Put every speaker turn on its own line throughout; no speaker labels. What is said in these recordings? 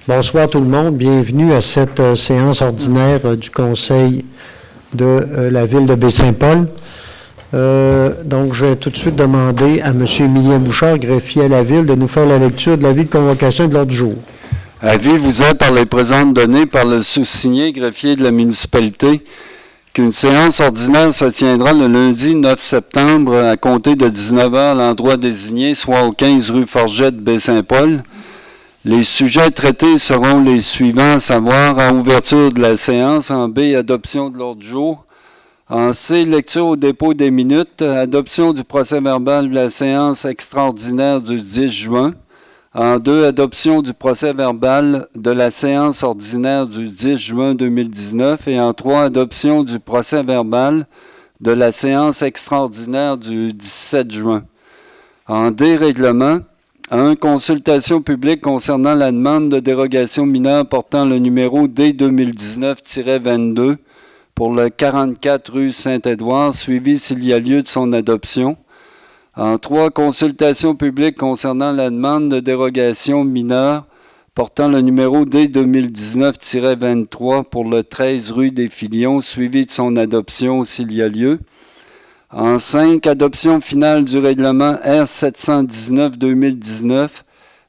Bonsoir tout le monde. Bienvenue à cette séance ordinaire du Conseil de la Ville de Baie-Saint-Paul. Donc, je vais tout de suite demander à M. Émilien Bouchard, greffier à la Ville, de nous faire la lecture de l'avis de convocation et de l'ordre du jour.
Avis vous est par les présentes données par le sous-signé greffier de la municipalité qu'une séance ordinaire se tiendra le lundi 9 septembre à compter de 19h à l'endroit désigné, soit au 15 rue Forget de Baie-Saint-Paul. Les sujets traités seront les suivants, à savoir en ouverture de la séance, en B, adoption de l'ordre du jour, en C, lecture au dépôt des minutes, adoption du procès-verbal de la séance extraordinaire du 10 juin, en 2, adoption du procès-verbal de la séance ordinaire du 10 juin 2019 et en 3, adoption du procès-verbal de la séance extraordinaire du 17 juin. En D, règlement, 1. Consultation publique concernant la demande de dérogation mineure portant le numéro D 2019-22 pour le 44 rue Saint-Édouard, suivi s'il y a lieu de son adoption. En 3. Consultation publique concernant la demande de dérogation mineure portant le numéro D 2019-23 pour le 13 rue des Filions, suivi de son adoption s'il y a lieu. En 5, adoption finale du règlement R719-2019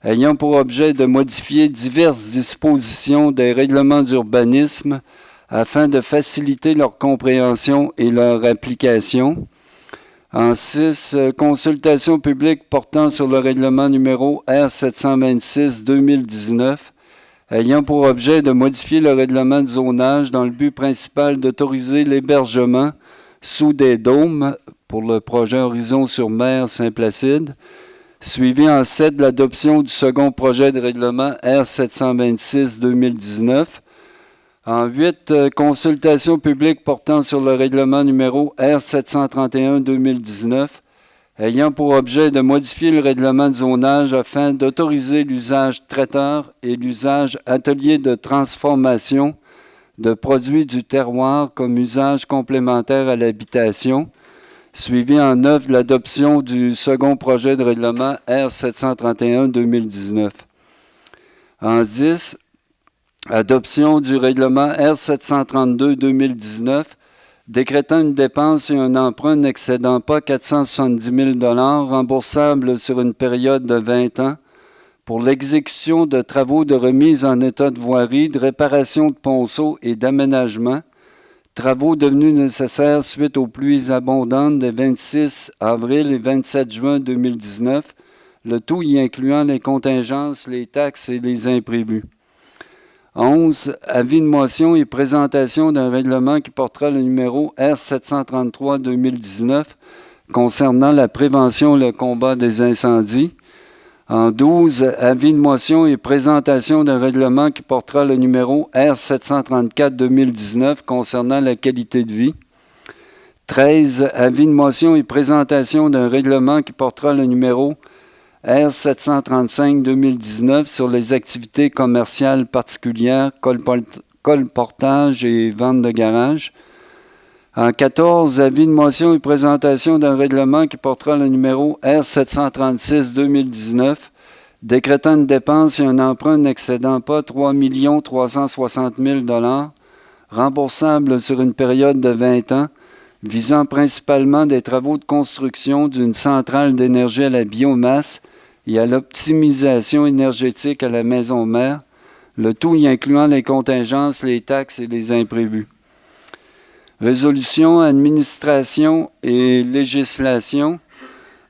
ayant pour objet de modifier diverses dispositions des règlements d'urbanisme afin de faciliter leur compréhension et leur application. En 6, consultation publique portant sur le règlement numéro R726-2019 ayant pour objet de modifier le règlement de zonage dans le but principal d'autoriser l'hébergement sous des dômes pour le projet Horizon-sur-Mer Saint-Placide, suivi en 7 de l'adoption du second projet de règlement R726-2019. En 8, consultation publique portant sur le règlement numéro R731-2019, ayant pour objet de modifier le règlement de zonage afin d'autoriser l'usage traiteur et l'usage atelier de transformation de produits du terroir comme usage complémentaire à l'habitation, suivi en 9 de l'adoption du second projet de règlement R731-2019. En 10, adoption du règlement R732-2019, décrétant une dépense et un emprunt n'excédant pas 470 000 $ remboursables sur une période de 20 ans, pour l'exécution de travaux de remise en état de voirie, de réparation de ponceaux et d'aménagement, travaux devenus nécessaires suite aux pluies abondantes des 26 avril et 27 juin 2019, le tout y incluant les contingences, les taxes et les imprévus. 11. Avis de motion et présentation d'un règlement qui portera le numéro R733-2019 concernant la prévention et le combat des incendies. En 12, avis de motion et présentation d'un règlement qui portera le numéro R734-2019 concernant la qualité de vie. 13, avis de motion et présentation d'un règlement qui portera le numéro R735-2019 sur les activités commerciales particulières, colportage et vente de garage. En 14, avis de motion et présentation d'un règlement qui portera le numéro R736-2019, décrétant une dépense et un emprunt n'excédant pas 3 360 000 $, remboursable sur une période de 20 ans, visant principalement des travaux de construction d'une centrale d'énergie à la biomasse et à l'optimisation énergétique à la maison-mère, le tout y incluant les contingences, les taxes et les imprévus. Résolution, administration et législation.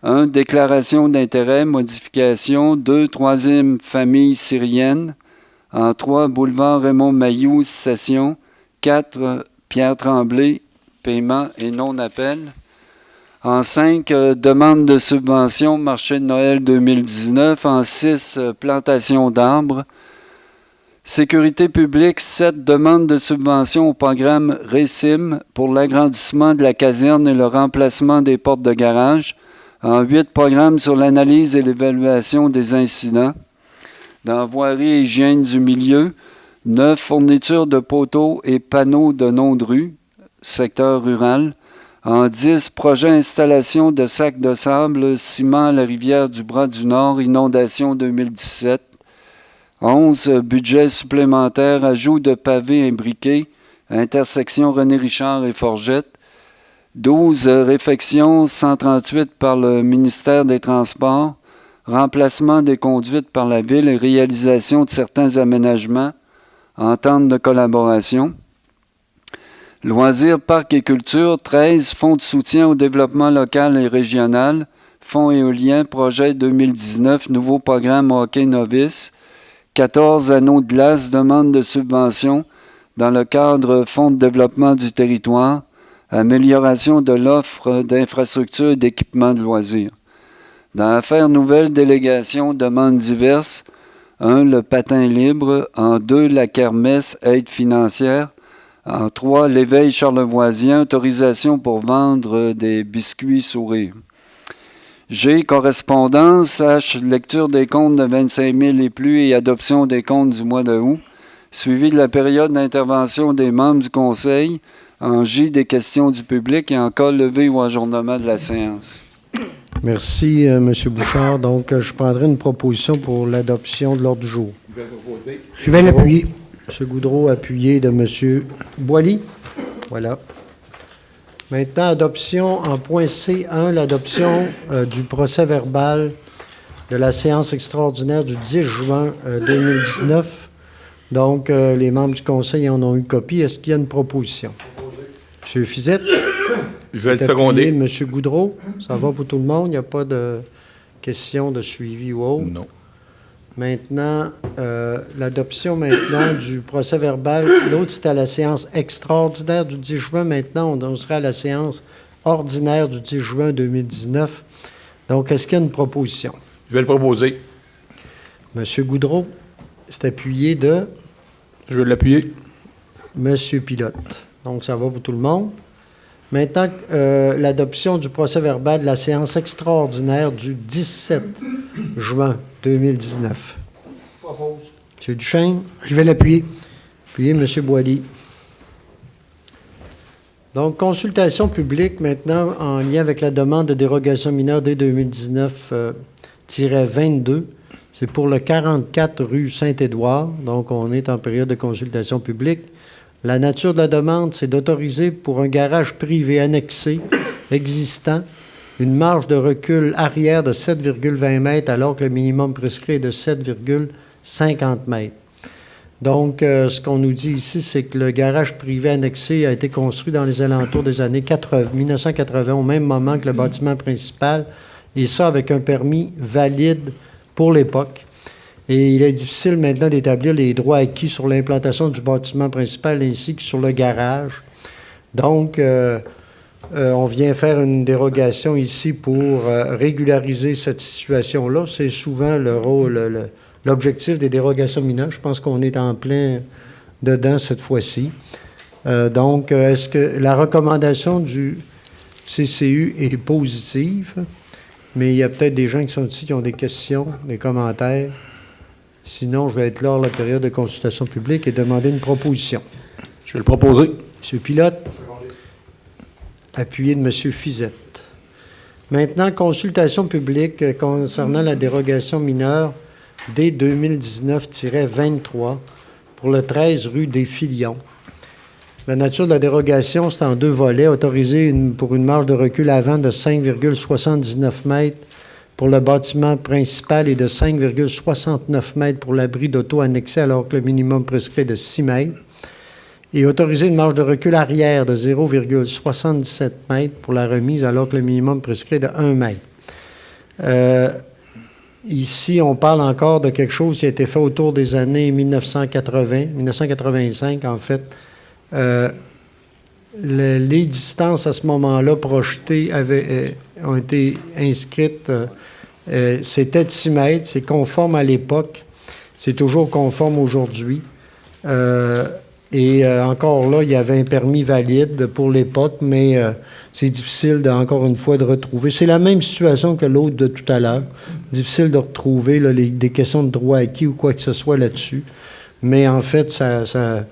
1. Déclaration d'intérêt, modification. 2. Troisième famille syrienne. En 3. Boulevard Raymond Mailloux, cession. 4. Pierre Tremblay, paiement et non-appel. En 5. Demande de subvention, marché de Noël 2019. En 6. Plantation d'arbres. Sécurité publique, 7 demandes de subvention au programme RECIM pour l'agrandissement de la caserne et le remplacement des portes de garage. En 8, programme sur l'analyse et l'évaluation des incidents. Dans voirie et hygiène du milieu, 9, fourniture de poteaux et panneaux de nom de rue, secteur rural. En 10, projet installation de sacs de sable, ciment à la rivière du Bras du Nord, inondation 2017. 11, budget supplémentaire, ajout de pavés imbriqués, intersection René Richard et Forgette. 12, réfection 138 par le ministère des Transports, remplacement des conduites par la Ville et réalisation de certains aménagements, entente de collaboration. Loisirs, parcs et culture, 13, fonds de soutien au développement local et régional, fonds éolien, projet 2019, nouveau programme hockey novice. 14, anneaux de glace, demande de subvention dans le cadre fonds de développement du territoire, amélioration de l'offre d'infrastructures et d'équipements de loisirs. Dans l'affaire nouvelle délégation, demandes diverses. 1, le patin libre. En 2, la kermesse, aide financière. En 3, l'éveil charlevoisien, autorisation pour vendre des biscuits sourires. G, correspondance. H, lecture des comptes de 25 000 et plus et adoption des comptes du mois de août. Suivi de la période d'intervention des membres du Conseil. En J, des questions du public et en cas levé ou ajournement de la séance.
Merci, M. Bouchard. Donc, je prendrai une proposition pour l'adoption de l'ordre du jour.
Je vais l'appuyer.
M. Goudreau, appuyé de M. Boily. Voilà. Maintenant, adoption en point C1, l'adoption du procès-verbal de la séance extraordinaire du 10 juin 2019. Donc, les membres du Conseil en ont eu copie. Est-ce qu'il y a une proposition? M. Fizette?
Je vais le seconder.
M. Goudreau, ça va pour tout le monde? Il n'y a pas de questions de suivi ou autre?
Non.
Maintenant, l'adoption maintenant du procès-verbal. L'autre, c'était à la séance extraordinaire du 10 juin. Maintenant, on sera à la séance ordinaire du 10 juin 2019. Donc, est-ce qu'il y a une proposition?
Je vais le proposer.
M. Goudreau, c'est appuyé de
Je vais l'appuyer.
M. Pilote. Donc, ça va pour tout le monde. Maintenant, l'adoption du procès-verbal de la séance extraordinaire du 17 juin 2019.
Propose.
M. Duchesne.
Je vais l'appuyer.
Puis M. Boily. Donc, consultation publique maintenant en lien avec la demande de dérogation mineure dès 2019-22. C'est pour le 44 rue Saint-Édouard. Donc, on est en période de consultation publique. La nature de la demande, c'est d'autoriser pour un garage privé annexé existant une marge de recul arrière de 7,20 mètres alors que le minimum prescrit est de 7,50 mètres. Donc, ce qu'on nous dit ici, c'est que le garage privé annexé a été construit dans les alentours des années 1980, au même moment que le bâtiment principal, et ça avec un permis valide pour l'époque. Et il est difficile maintenant d'établir les droits acquis sur l'implantation du bâtiment principal ainsi que sur le garage. Donc, on vient faire une dérogation ici pour régulariser cette situation-là. C'est souvent le rôle, l'objectif des dérogations mineures. Je pense qu'on est en plein dedans cette fois-ci. Donc, est-ce que la recommandation du CCU est positive? Mais il y a peut-être des gens qui sont ici qui ont des questions, des commentaires. Sinon, je vais être là hors la période de consultation publique et demander une proposition.
Je vais le proposer.
M. Pilote, appuyé de M. Fizette. Maintenant, consultation publique concernant la dérogation mineure dès 2019-23 pour le 13 rue des Filions. La nature de la dérogation, c'est en 2 volets, autorisé pour une marge de recul avant de 5,79 mètres pour le bâtiment principal et de 5,69 mètres pour l'abri d'auto annexé alors que le minimum prescrit est de 6 mètres. Et autoriser une marge de recul arrière de 0,77 mètres pour la remise alors que le minimum prescrit est de 1 mètre. Ici, on parle encore de quelque chose qui a été fait autour des années 1985 en fait. Les distances à ce moment-là projetées ont été inscrites. C'était de 6 mètres, c'est conforme à l'époque, c'est toujours conforme aujourd'hui. Et encore là, il y avait un permis valide pour l'époque, mais c'est difficile, encore une fois, de retrouver. C'est la même situation que l'autre de tout à l'heure. Difficile de retrouver là, des questions de droit acquis ou quoi que ce soit là-dessus. Mais en fait, il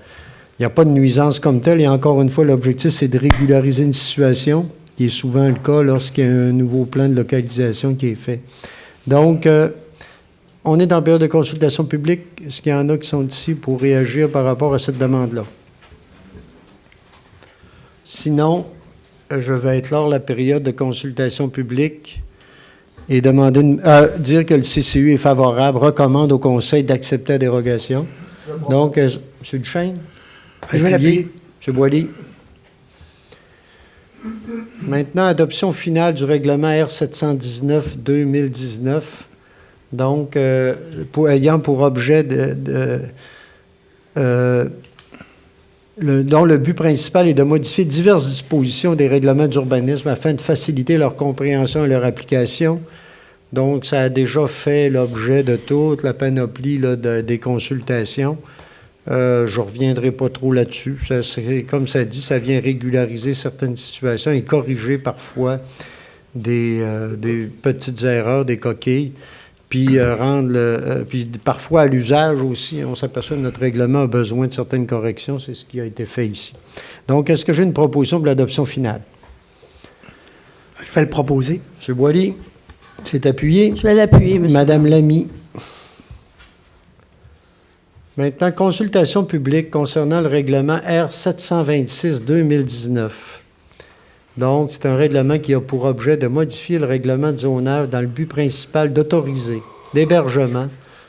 n'y a pas de nuisance comme telle. Et encore une fois, l'objectif, c'est de régulariser une situation, qui est souvent le cas lorsqu'il y a un nouveau plan de localisation qui est fait. Donc, on est en période de consultation publique. Est-ce qu'il y en a qui sont ici pour réagir par rapport à cette demande-là? Sinon, je vais éclore la période de consultation publique et demander, dire que le CCU est favorable, recommande au Conseil d'accepter la dérogation. Donc, M. Duchesne?
Je vais l'appuyer.
M. Boily? Maintenant, adoption finale du règlement R719-2019. Donc, ayant pour objet dont le but principal est de modifier diverses dispositions des règlements d'urbanisme afin de faciliter leur compréhension et leur application. Donc, ça a déjà fait l'objet de toute la panoplie là, des consultations. Je ne reviendrai pas trop là-dessus. Comme ça dit, ça vient régulariser certaines situations et corriger parfois des petites erreurs, des coquilles. Puis puis parfois à l'usage aussi, on s'aperçoit que notre règlement a besoin de certaines corrections, c'est ce qui a été fait ici. Donc, est-ce que j'ai une proposition pour l'adoption finale?
Je vais le proposer.
M. Boily, c'est appuyé.
Je vais l'appuyer, monsieur.
Madame Lamy. Maintenant, consultation publique concernant le règlement R726-2019. Donc, c'est un règlement qui a pour objet de modifier le règlement de zonage dans le but principal d'autoriser l'hébergement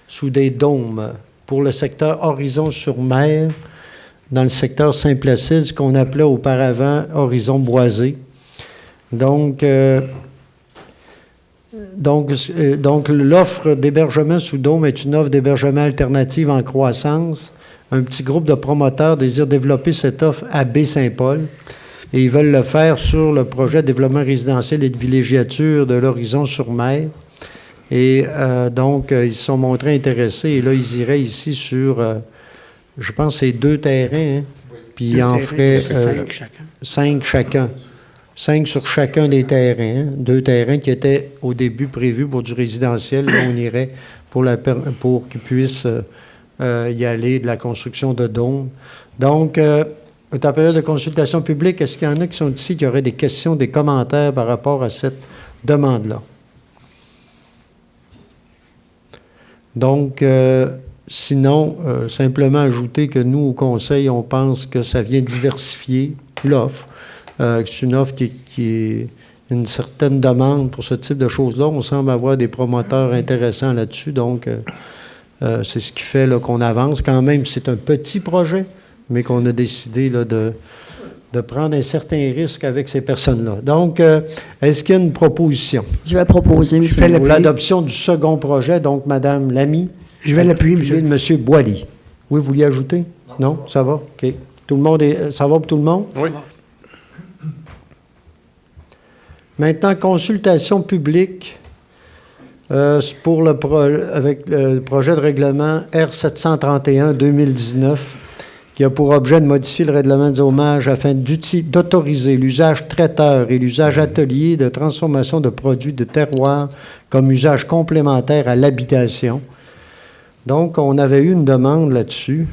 sous des dômes pour le secteur Horizon-sur-Mer, dans le secteur Saint-Placide, ce qu'on appelait auparavant Horizon Boisé. Donc, l'offre d'hébergement sous dôme est une offre d'hébergement alternative en croissance. Un petit groupe de promoteurs désire développer cette offre à Baie-Saint-Paul. Et ils veulent le faire sur le projet de développement résidentiel et de villégiature de l'Horizon-sur-Mer. Et donc, ils se sont montrés intéressés. Et là, ils iraient ici sur, je pense, c'est 2 terrains. Hein? Puis ils en feraient 5 chacun. 5 sur chacun des terrains. Hein? 2 terrains qui étaient au début prévus pour du résidentiel. Là, on irait pour qu'ils puissent y aller de la construction de dômes. Donc, en période de consultation publique, est-ce qu'il y en a qui sont ici qui auraient des questions, des commentaires par rapport à cette demande-là? Donc, sinon, simplement ajouter que nous, au Conseil, on pense que ça vient diversifier l'offre. C'est une offre qui est une certaine demande pour ce type de choses-là. On semble avoir des promoteurs intéressants là-dessus. Donc, c'est ce qui fait là, qu'on avance. Quand même, c'est un petit projet, mais qu'on a décidé là, de prendre un certain risque avec ces personnes-là. Donc, est-ce qu'il y a une proposition?
Je vais proposer, monsieur.
Pour l'adoption du second projet, donc, Mme Lamy.
Je vais l'appuyer, monsieur.
Et de M. Boily. Oui, vous vouliez ajouter? Non? Ça va? OK. Tout le monde ça va pour tout le monde?
Oui.
Maintenant, consultation publique pour avec le projet de règlement R731-2019 qui a pour objet de modifier le règlement de zonage afin d'autoriser l'usage traiteur et l'usage atelier de transformation de produits de terroir comme usage complémentaire à l'habitation. Donc, on avait eu une demande là-dessus.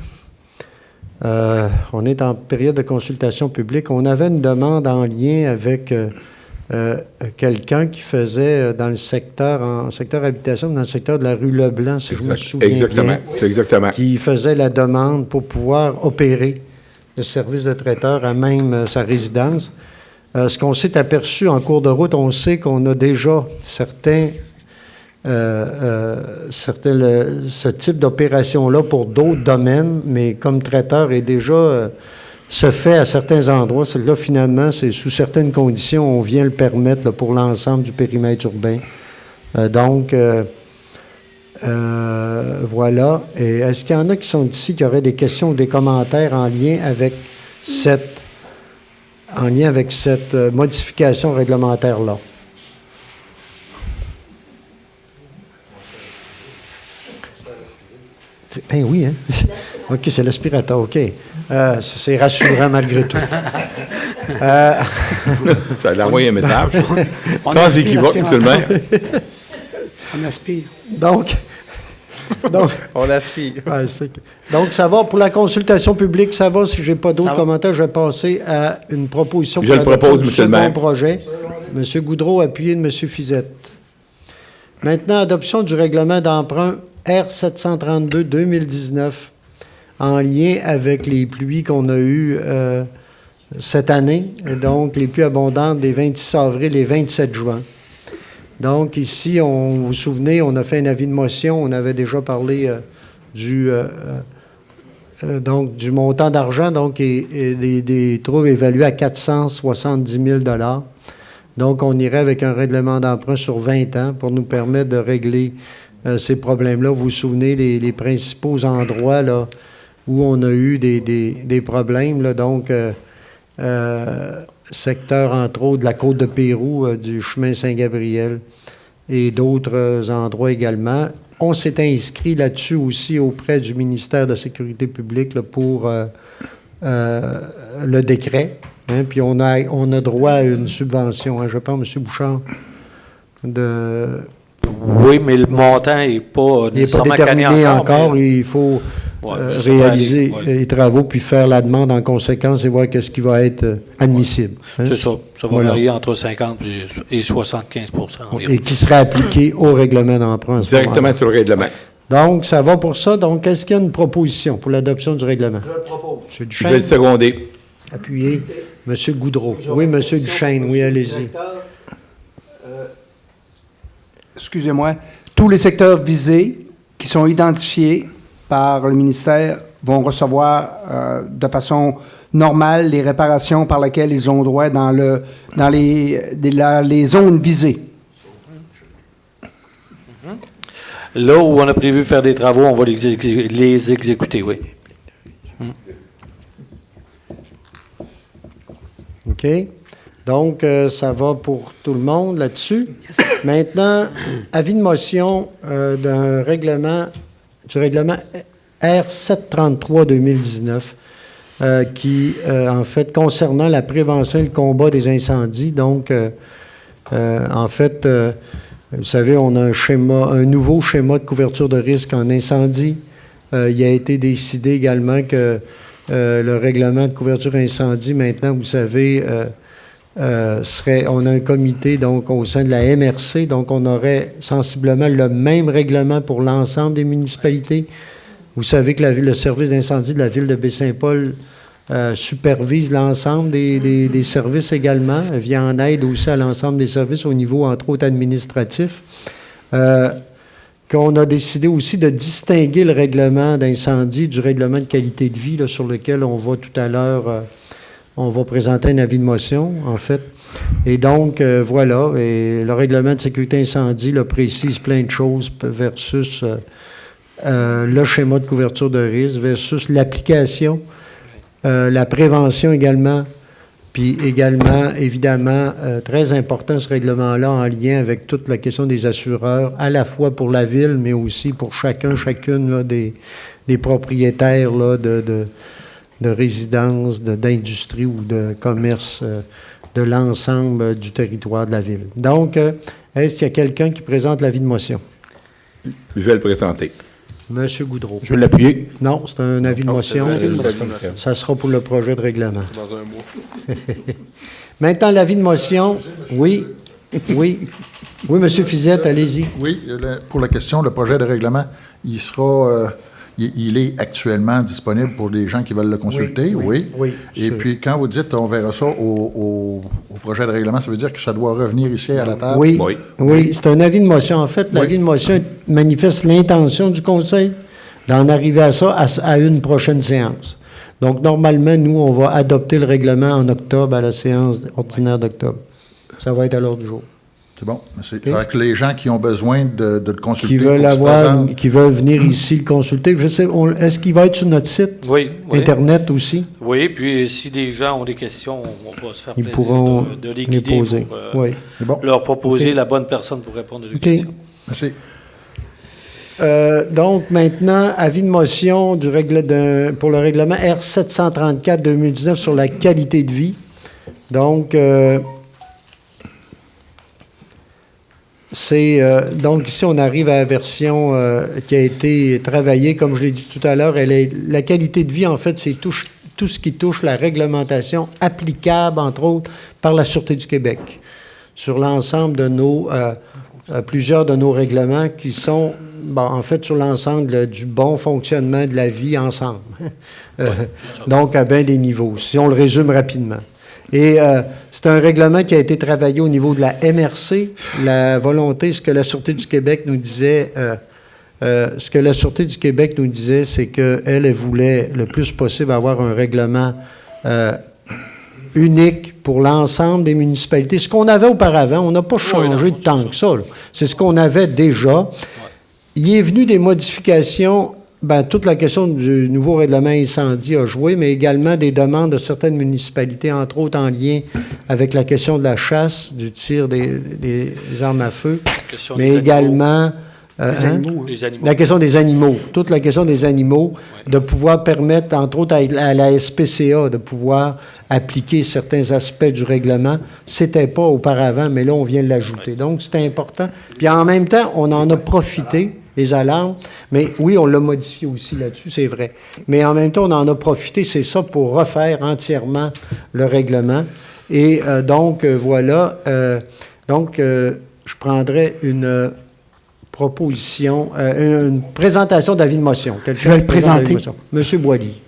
On est en période de consultation publique. On avait une demande en lien avec quelqu'un qui faisait dans le secteur, en secteur habitation, dans le secteur de la rue Leblanc, si je me souviens
exactement,
bien.
C'est exactement.
Qui faisait la demande pour pouvoir opérer le service de traiteur à même sa résidence. Ce qu'on s'est aperçu en cours de route, on sait qu'on a déjà ce type d'opération-là pour d'autres domaines, mais comme traiteur est déjà se fait à certains endroits. Là, finalement, c'est sous certaines conditions, on vient le permettre là, pour l'ensemble du périmètre urbain. Voilà. Et est-ce qu'il y en a qui sont ici qui auraient des questions ou des commentaires en lien avec cette modification réglementaire-là? Ben oui, hein? OK, c'est l'aspirateur, OK. C'est rassurant malgré tout.
Ça a envoyé un message. Sans équivoque, monsieur le maire.
On aspire.
Donc
on aspire.
Ouais, donc, ça va pour la consultation publique, ça va. Si je n'ai pas d'autres commentaires, je vais passer à une proposition
Je le propose, monsieur le maire.
Projet. M. Goudreau, appuyé de M. Fizette. Maintenant, adoption du règlement d'emprunt R732-2019, en lien avec les pluies qu'on a eues cette année, donc les plus abondantes des 26 avril et 27 juin. Donc ici, vous vous souvenez, on a fait un avis de motion, on avait déjà parlé du montant d'argent, donc et des troubles évalués à 470 000 $. Donc, on irait avec un règlement d'emprunt sur 20 ans pour nous permettre de régler ces problèmes-là. Vous vous souvenez, les principaux endroits là, où on a eu des problèmes, là, donc secteur, entre autres, de la Côte de Pérou, du chemin Saint-Gabriel et d'autres endroits également. On s'est inscrit là-dessus aussi auprès du ministère de la Sécurité publique là, pour le décret. Hein, puis on a droit à une subvention. Hein, je pense, M. Bouchard,
Oui, mais le montant n'est pas nécessairement
déterminé encore.
mais...
Il faut
ça
réaliser
va aller,
les travaux puis faire la demande en conséquence et voir qu'est-ce qui va être admissible. Hein.
C'est ça. Ça va
Voilà.
varier entre 50 et 75 environ.
Et qui serait appliqué au règlement d'emprunt. à ce
Directement
moment-là.
sur le règlement.
Donc, ça va pour ça. Donc, est-ce qu'il y a une proposition pour l'adoption du règlement? Je le propose. M.
Je vais
Duchesne,
le seconder.
appuyez. M. Goudreau. Oui, M. Duchesne, oui, allez-y.
Excusez-moi. Tous les secteurs visés qui sont identifiés par le ministère vont recevoir de façon normale les réparations par lesquelles ils ont droit dans les zones visées.
Là où on a prévu faire des travaux, on va les exécuter, oui.
OK. Donc, ça va pour tout le monde là-dessus. Maintenant, avis de motion du règlement R733-2019, qui, en fait, concernant la prévention et le combat des incendies. Donc, en fait, vous savez, on a un nouveau schéma de couverture de risque en incendie. Il a été décidé également que le règlement de couverture incendie, maintenant, vous savez, on a un comité donc au sein de la MRC, donc on aurait sensiblement le même règlement pour l'ensemble des municipalités. Vous savez que le service d'incendie de la ville de Baie-Saint-Paul supervise l'ensemble des services également, vient en aide aussi à l'ensemble des services au niveau, entre autres, administratif. Qu'on a décidé aussi de distinguer le règlement d'incendie du règlement de qualité de vie, là, sur lequel on va tout à l'heure, on va présenter un avis de motion, en fait. Et donc, voilà, et le règlement de sécurité incendie là, précise plein de choses versus le schéma de couverture de risque, versus l'application, la prévention également, puis également, évidemment, très important ce règlement-là en lien avec toute la question des assureurs, à la fois pour la ville, mais aussi pour chacune là, des propriétaires là, de résidences, d'industrie ou de commerce de l'ensemble du territoire de la ville. Donc, est-ce qu'il y a quelqu'un qui présente l'avis de motion?
Je vais le présenter.
Monsieur Goudreau.
Je vais l'appuyer.
Non, c'est un avis de motion. Ça sera pour le projet de règlement.
Dans un mois.
Maintenant, l'avis de motion. Oui. Oui, M. Fizette, allez-y.
Oui, pour la question, le projet de règlement, il sera... il est actuellement disponible pour les gens qui veulent le consulter, oui. Et puis, quand vous dites on verra ça au projet de règlement, ça veut dire que ça doit revenir ici à la table?
Oui, c'est un avis de motion. En fait, l'avis de motion manifeste l'intention du Conseil d'en arriver à ça à une prochaine séance. Donc, normalement, nous, on va adopter le règlement en octobre à la séance ordinaire d'octobre. Ça va être à l'ordre du jour.
C'est bon. Okay. Avec les gens qui ont besoin de le consulter.
Qui veulent venir ici le consulter. Je sais, est-ce qu'il va être sur notre site?
Oui.
Internet aussi?
Oui, puis si des gens ont des questions, on va se faire plaisir
pourront
de les guider
poser.
Pour leur proposer la bonne personne pour répondre à leurs questions.
Merci.
Donc, maintenant, avis de motion pour le règlement R734-2019 sur la qualité de vie. Donc, donc ici, on arrive à la version qui a été travaillée, comme je l'ai dit tout à l'heure. La qualité de vie, en fait, c'est tout ce qui touche la réglementation applicable, entre autres, par la Sûreté du Québec sur l'ensemble de nos plusieurs de nos règlements qui sont, en fait, sur l'ensemble du bon fonctionnement de la vie ensemble. Donc, à bien des niveaux, si on le résume rapidement. Et c'est un règlement qui a été travaillé au niveau de la MRC. La volonté, ce que la Sûreté du Québec nous disait, c'est qu'elle voulait le plus possible avoir un règlement unique pour l'ensemble des municipalités. Ce qu'on avait auparavant, on n'a pas changé de tant que ça. C'est ce qu'on avait déjà. Il est venu des modifications. Toute la question du nouveau règlement incendie a joué, mais également des demandes de certaines municipalités, entre autres en lien avec la question de la chasse, du tir des armes à feu, mais également la question des animaux, toute la question des animaux, de pouvoir permettre, entre autres à la SPCA, de pouvoir appliquer certains aspects du règlement. C'était pas auparavant, mais là, on vient de l'ajouter. Donc, c'était important. Puis en même temps, on en a profité, les alarmes, mais oui, on l'a modifié aussi là-dessus, c'est vrai. Mais en même temps, on en a profité, c'est ça, pour refaire entièrement le règlement. Et voilà. Je prendrais une proposition, une présentation d'avis de motion.
Je vais le présenter.
Monsieur Boily.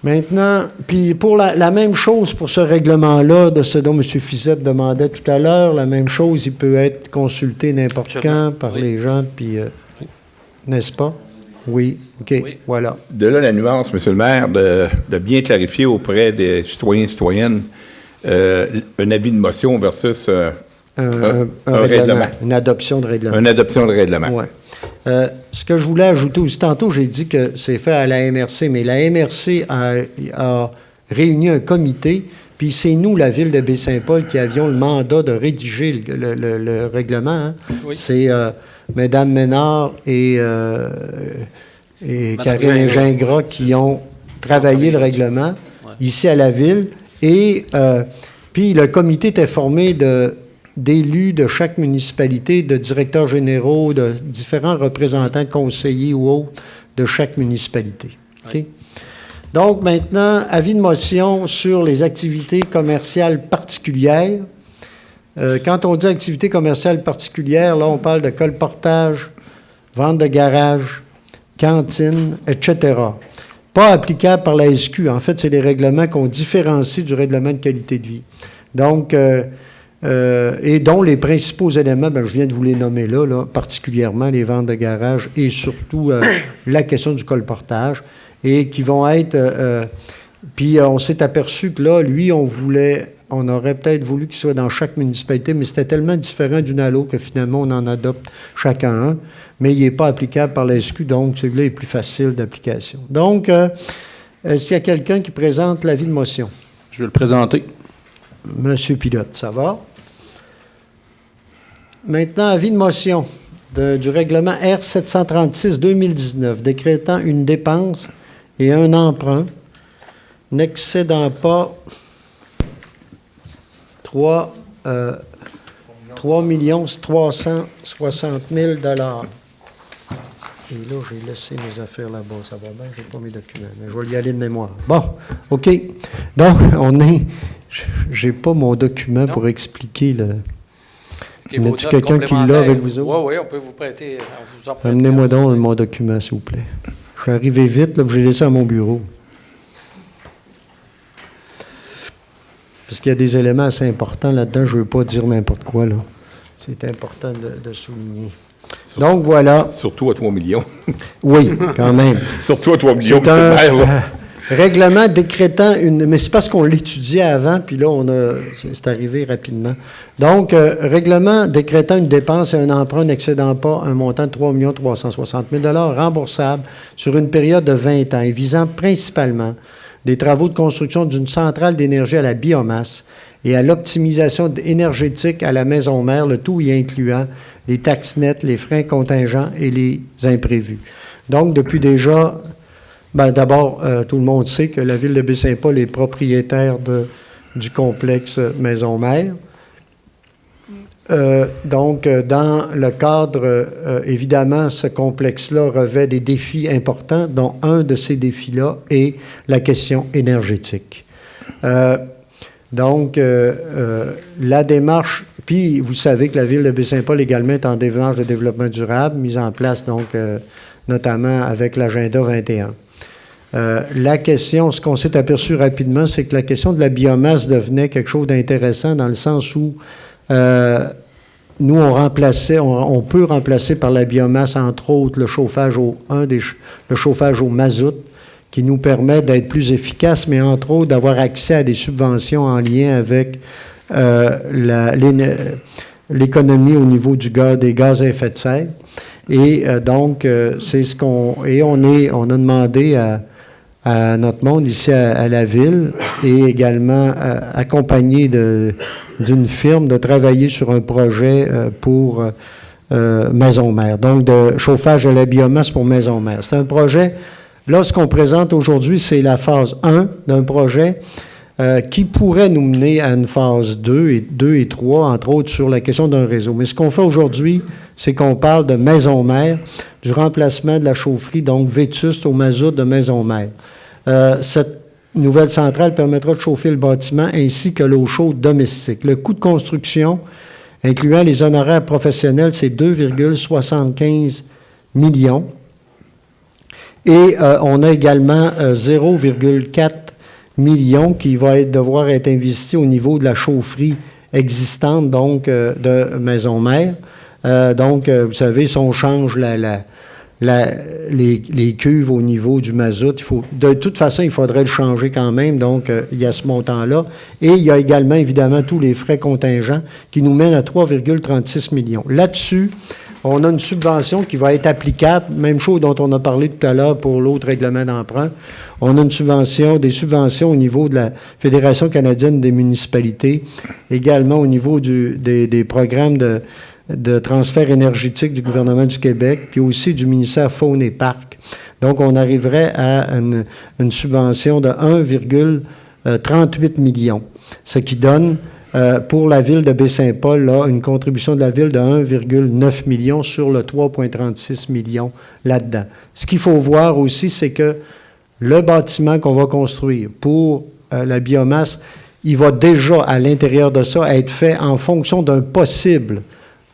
Maintenant, puis pour la même chose pour ce règlement-là, de ce dont M. Fizette demandait tout à l'heure, la même chose, il peut être consulté n'importe quand par les gens, puis n'est-ce pas? Oui, OK, voilà.
De là, la nuance, M. le maire, de bien clarifier auprès des citoyens et citoyennes un avis de motion versus un règlement.
Une adoption de règlement.
Une adoption de règlement.
Oui. Ce que je voulais ajouter aussi, tantôt, j'ai dit que c'est fait à la MRC, mais la MRC a réuni un comité, puis c'est nous, la Ville de Baie-Saint-Paul, qui avions le mandat de rédiger le règlement. Hein. Oui. C'est Mme Ménard et Karine Gingras qui ont travaillé le règlement ici à la Ville. Et puis le comité était formé d'élus de chaque municipalité, de directeurs généraux, de différents représentants, conseillers ou autres de chaque municipalité. Okay? Donc, maintenant, avis de motion sur les activités commerciales particulières. Quand on dit activités commerciales particulières, là, on parle de colportage, vente de garage, cantine, etc. Pas applicable par la SQ. En fait, c'est des règlements qu'on différencie du règlement de qualité de vie. Donc, et dont les principaux éléments, je viens de vous les nommer là, particulièrement les ventes de garage et surtout la question du colportage, et qui vont être... puis on s'est aperçu que là, lui, on aurait peut-être voulu qu'il soit dans chaque municipalité, mais c'était tellement différent d'une à l'autre que finalement, on en adopte chacun un, mais il n'est pas applicable par la SQ, donc celui-là est plus facile d'application. Donc, s'il y a quelqu'un qui présente l'avis de motion.
Je vais le présenter.
Monsieur Pilote, ça va? Maintenant, avis de motion du règlement R736-2019, décrétant une dépense et un emprunt n'excédant pas 3 360 000 $. Et là, j'ai laissé mes affaires là-bas. Ça va bien, je n'ai pas mes documents, mais je vais y aller de mémoire. Bon, OK. Donc, j'ai pas mon document pour expliquer le... Y a-t-il quelqu'un qui l'a avec vous autres?
Oui, on peut vous prêter.
Amenez-moi donc mon document, s'il vous plaît. Je suis arrivé vite, là, j'ai laissé à mon bureau. Parce qu'il y a des éléments assez importants là-dedans, je ne veux pas dire n'importe quoi, là. C'est important de souligner. Donc, voilà.
Surtout à 3 millions.
Oui, quand même.
Surtout à 3 millions,
c'est un règlement décrétant une... Mais c'est parce qu'on l'étudiait avant, puis là, c'est arrivé rapidement. Donc, règlement décrétant une dépense et un emprunt n'excédant pas un montant de 3 360 000 $ remboursable sur une période de 20 ans et visant principalement des travaux de construction d'une centrale d'énergie à la biomasse et à l'optimisation énergétique à la maison mère, le tout y incluant les taxes nettes, les freins contingents et les imprévus. Donc, depuis déjà... d'abord, tout le monde sait que la Ville de Baie-Saint-Paul est propriétaire du complexe Maison-Mère. Donc, dans le cadre, évidemment, ce complexe-là revêt des défis importants, dont un de ces défis-là est la question énergétique. Donc, la démarche, Puis, vous savez que la ville de Baie-Saint-Paul également est en démarche de développement durable, mise en place, donc, notamment avec l'Agenda 21. La question, ce qu'on s'est aperçu rapidement, c'est que la question de la biomasse devenait quelque chose d'intéressant dans le sens où nous, on peut remplacer par la biomasse, entre autres, le chauffage au mazout, qui nous permet d'être plus efficace, mais entre autres d'avoir accès à des subventions en lien avec l'économie au niveau des gaz à effet de serre. Et donc, c'est ce qu'on... Et on a demandé à notre monde ici à la ville et également accompagné d'une firme de travailler sur un projet pour maison-mère, donc de chauffage à la biomasse pour maison-mère. C'est un projet, là, ce qu'on présente aujourd'hui, c'est la phase 1 d'un projet qui pourrait nous mener à une phase 2 et 3, entre autres, sur la question d'un réseau. Mais ce qu'on fait aujourd'hui, c'est qu'on parle de maison-mère, du remplacement de la chaufferie, donc vétuste au mazout de maison-mère. Cette nouvelle centrale permettra de chauffer le bâtiment ainsi que l'eau chaude domestique. Le coût de construction, incluant les honoraires professionnels, c'est 2,75 millions. Et on a également 0,4 millions qui va devoir être investi au niveau de la chaufferie existante, donc de maison-mère. Donc, vous savez, si on change les cuves au niveau du mazout, de toute façon, il faudrait le changer quand même, donc il y a ce montant-là. Et il y a également, évidemment, tous les frais contingents qui nous mènent à 3,36 millions. Là-dessus, on a une subvention qui va être applicable, même chose dont on a parlé tout à l'heure pour l'autre règlement d'emprunt. On a des subventions au niveau de la Fédération canadienne des municipalités, également au niveau des programmes de transfert énergétique du gouvernement du Québec, puis aussi du ministère Faune et Parc. Donc, on arriverait à une subvention de 1,38 millions, ce qui donne pour la ville de Baie-Saint-Paul, là, une contribution de la ville de 1,9 million sur le 3,36 millions là-dedans. Ce qu'il faut voir aussi, c'est que le bâtiment qu'on va construire pour la biomasse, il va déjà, à l'intérieur de ça, être fait en fonction d'un possible,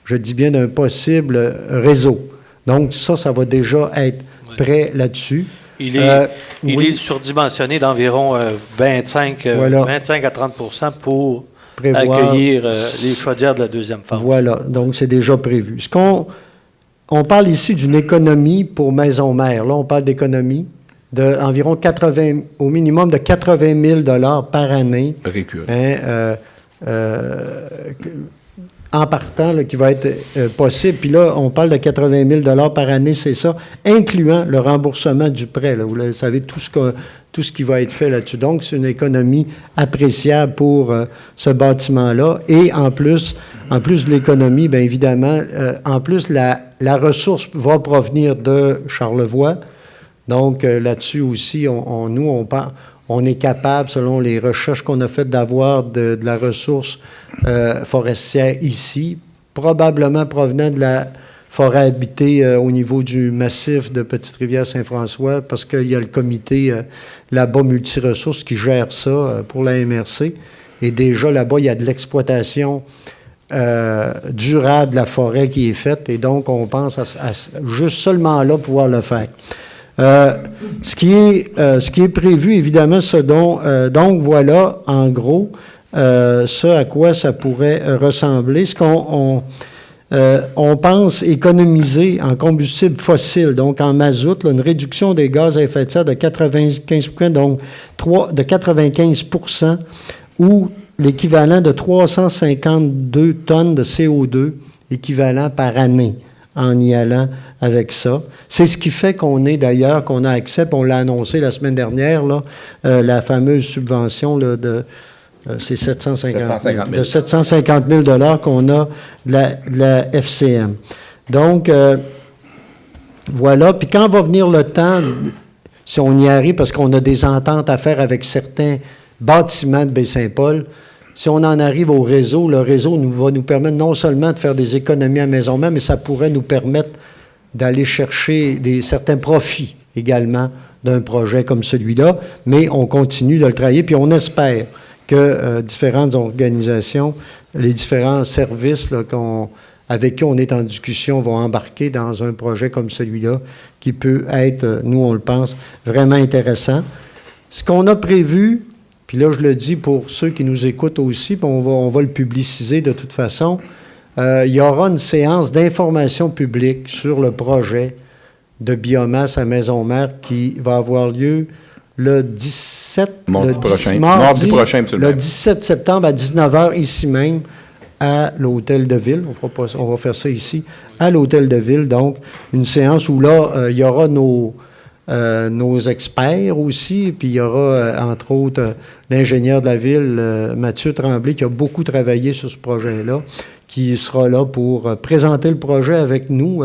je dis bien d'un possible réseau. Donc, ça va déjà être prêt là-dessus.
Il est surdimensionné d'environ 25 à 30 pour accueillir les chaudières de la deuxième phase.
Voilà, donc c'est déjà prévu. On parle ici d'une économie pour maison-mère. Là, on parle d'économie d'environ au minimum de 80 000 par année. En partant, là, qui va être possible. Puis là, on parle de 80 000 par année, c'est ça, incluant le remboursement du prêt. Là. Vous savez, tout ce qui va être fait là-dessus. Donc, c'est une économie appréciable pour ce bâtiment-là. Et en plus de l'économie, bien évidemment, en plus, la ressource va provenir de Charlevoix. Donc, là-dessus aussi, on est capable, selon les recherches qu'on a faites, d'avoir de la ressource forestière ici, probablement provenant de la forêt habitée au niveau du massif de Petite-Rivière-Saint-François, parce qu'il y a le comité là-bas multiressources qui gère ça pour la MRC. Et déjà, là-bas, il y a de l'exploitation durable de la forêt qui est faite, et donc on pense à juste seulement là pouvoir le faire. Ce qui est prévu, évidemment, donc voilà, en gros, ce à quoi ça pourrait ressembler. Ce qu'on pense économiser en combustible fossile, donc en mazout, là, une réduction des gaz à effet de serre de 95%, donc de 95 %, ou l'équivalent de 352 tonnes de CO2 équivalent par année en y allant avec ça. C'est ce qui fait qu'on a accès, puis on l'a annoncé la semaine dernière, là, la fameuse subvention là, c'est 750 000 qu'on a de la FCM. Donc, voilà. Puis quand va venir le temps, si on y arrive, parce qu'on a des ententes à faire avec certains bâtiments de Baie-Saint-Paul, si on en arrive au réseau, le réseau va nous permettre non seulement de faire des économies à maison-mère, mais ça pourrait nous permettre d'aller chercher certains profits également d'un projet comme celui-là, mais on continue de le travailler, puis on espère que différentes organisations, les différents services là, avec qui on est en discussion vont embarquer dans un projet comme celui-là qui peut être, nous on le pense, vraiment intéressant. Ce qu'on a prévu, puis là je le dis pour ceux qui nous écoutent aussi, puis on va le publiciser de toute façon, il y aura une séance d'information publique sur le projet de biomasse à Maisons-Mères qui va avoir lieu le 17...
Mardi prochain,
le 17 septembre à 19h, ici même, à l'Hôtel de Ville. On va faire ça ici, à l'Hôtel de Ville. Donc, une séance où là, il y aura nos experts aussi, puis il y aura, entre autres, l'ingénieur de la Ville, Mathieu Tremblay, qui a beaucoup travaillé sur ce projet-là, qui sera là pour présenter le projet avec nous.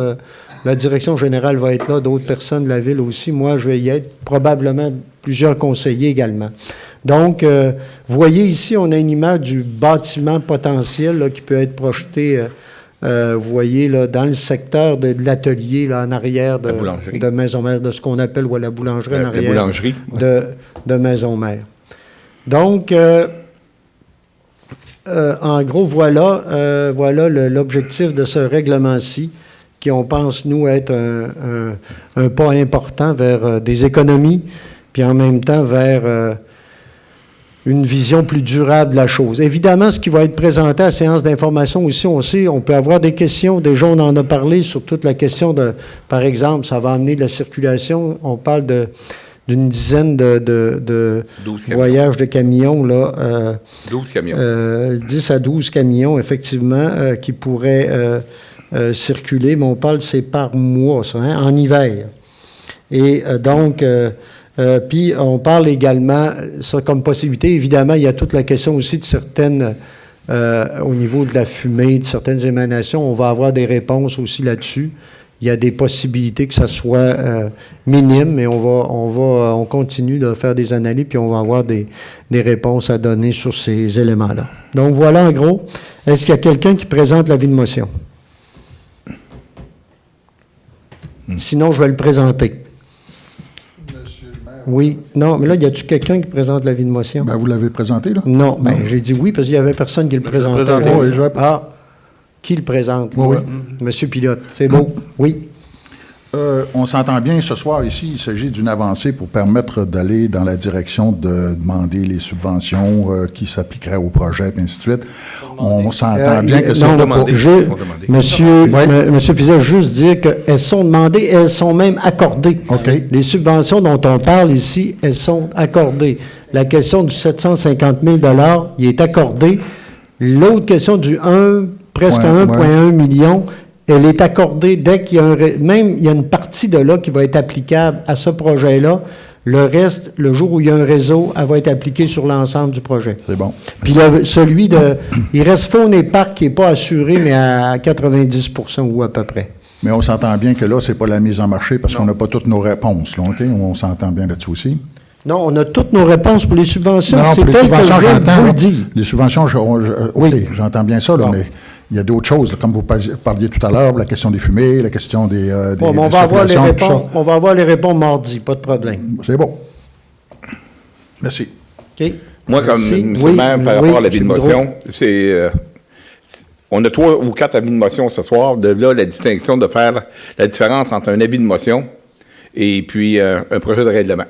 La direction générale va être là, d'autres personnes de la Ville aussi. Moi, je vais y être, probablement plusieurs conseillers également. Donc, vous voyez ici, on a une image du bâtiment potentiel là, qui peut être projeté, vous voyez, là, dans le secteur de l'atelier, là, en arrière de Maisons-Mères, de ce qu'on appelle la boulangerie en arrière.
La boulangerie.
De Maisons-Mères. Donc, en gros, voilà l'objectif de ce règlement-ci, qui, on pense, nous, être un pas important vers des économies, puis en même temps vers une vision plus durable de la chose. Évidemment, ce qui va être présenté à la séance d'information aussi, on sait, on peut avoir des questions. Déjà, on en a parlé sur toute la question de, par exemple, ça va amener de la circulation. On parle d'une dizaine de voyages de camions, là.
12 camions.
10 à 12 camions, effectivement, qui pourraient circuler, mais on parle, c'est par mois, ça, hein, en hiver. Et donc... puis, on parle également, ça comme possibilité, évidemment, il y a toute la question aussi de certaines, au niveau de la fumée, de certaines émanations, on va avoir des réponses aussi là-dessus. Il y a des possibilités que ça soit minime, mais on continue de faire des analyses, puis on va avoir des réponses à donner sur ces éléments-là. Donc, voilà, en gros. Est-ce qu'il y a quelqu'un qui présente l'avis de motion? Sinon, je vais le présenter. Oui. Non, mais là, y a-tu quelqu'un qui présente l'avis de motion?
Bien, vous l'avez présenté, là?
Non, bien, j'ai dit oui, parce qu'il n'y avait personne qui le présentait. Qui le présente?
Oui.
Monsieur Pilote, c'est beau. Oui.
On s'entend bien ce soir ici, il s'agit d'une avancée pour permettre d'aller dans la direction de demander les subventions qui s'appliqueraient au projet, et ainsi de suite. On s'entend bien que c'est demandé. Monsieur Fiset, juste dire qu'elles sont demandées, elles sont même accordées. Okay.
Les subventions dont on parle ici, elles sont accordées. La question du 750 000 $, il est accordé. L'autre question du presque 1,1 million, elle est accordée dès qu'il y a il y a une partie de là qui va être applicable à ce projet-là. Le reste, le jour où il y a un réseau, elle va être appliquée sur l'ensemble du projet.
C'est bon.
Puis il reste Faune et Parc qui n'est pas assuré, mais à 90 % ou à peu près.
Mais on s'entend bien que là, c'est pas la mise en marché parce qu'on n'a pas toutes nos réponses, là, OK? On s'entend bien là-dessus aussi.
Non, on a toutes nos réponses pour les subventions.
Non,
c'est tel que je viens de vous le dire.
Les subventions, oui, j'entends bien ça, là, mais il y a d'autres choses, là, comme vous parliez tout à l'heure, la question des fumées, la question des
on va avoir les réponses mardi, pas de problème.
C'est bon. Merci.
OK.
Moi, comme monsieur le maire, par rapport à l'avis de motion, on a 3 ou 4 avis de motion ce soir. De là, la distinction de faire la différence entre un avis de motion et puis un projet de règlement.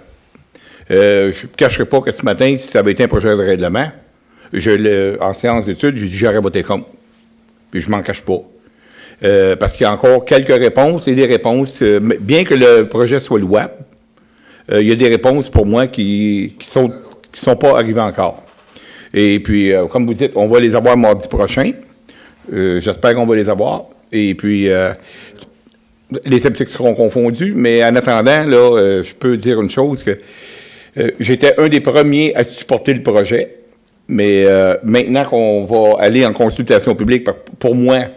Je ne cacherai pas que ce matin, si ça avait été un projet de règlement, en séance d'études, j'ai dit j'aurais voté contre. Puis je m'en cache pas. Parce qu'il y a encore quelques réponses, et des réponses, bien que le projet soit louable, il y a des réponses pour moi qui sont pas arrivées encore. Et puis, comme vous dites, on va les avoir mardi prochain. J'espère qu'on va les avoir. Et puis, les sceptiques seront confondus, mais en attendant, là, je peux dire une chose, que j'étais un des premiers à supporter le projet. Mais maintenant qu'on va aller en consultation publique, pour moi,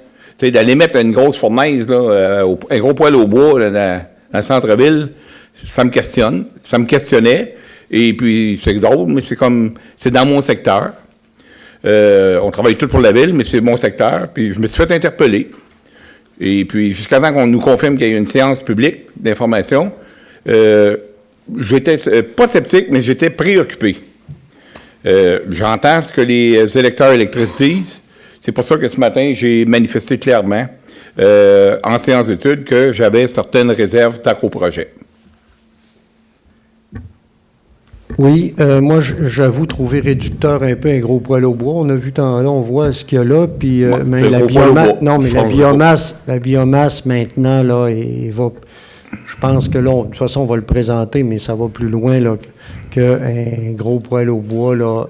d'aller mettre une grosse fournaise, là, un gros poêle au bois là, dans le centre-ville, ça me questionne. Ça me questionnait. Et puis, c'est drôle, mais c'est dans mon secteur. On travaille tout pour la ville, mais c'est mon secteur. Puis, je me suis fait interpeller. Et puis, jusqu'à temps qu'on nous confirme qu'il y a une séance publique d'information, j'étais pas sceptique, mais j'étais préoccupé. J'entends ce que les électeurs et électrices disent. C'est pour ça que ce matin, j'ai manifesté clairement en séance d'études que j'avais certaines réserves tant qu'au projet.
Oui, moi, j'avoue trouver réducteur un peu un gros poêle au bois. On a vu là, on voit ce qu'il y a là, puis mais la biomasse, non, mais la biomasse maintenant là, je pense que là, de toute façon, on va le présenter, mais ça va plus loin là qu'un gros poêle au bois là.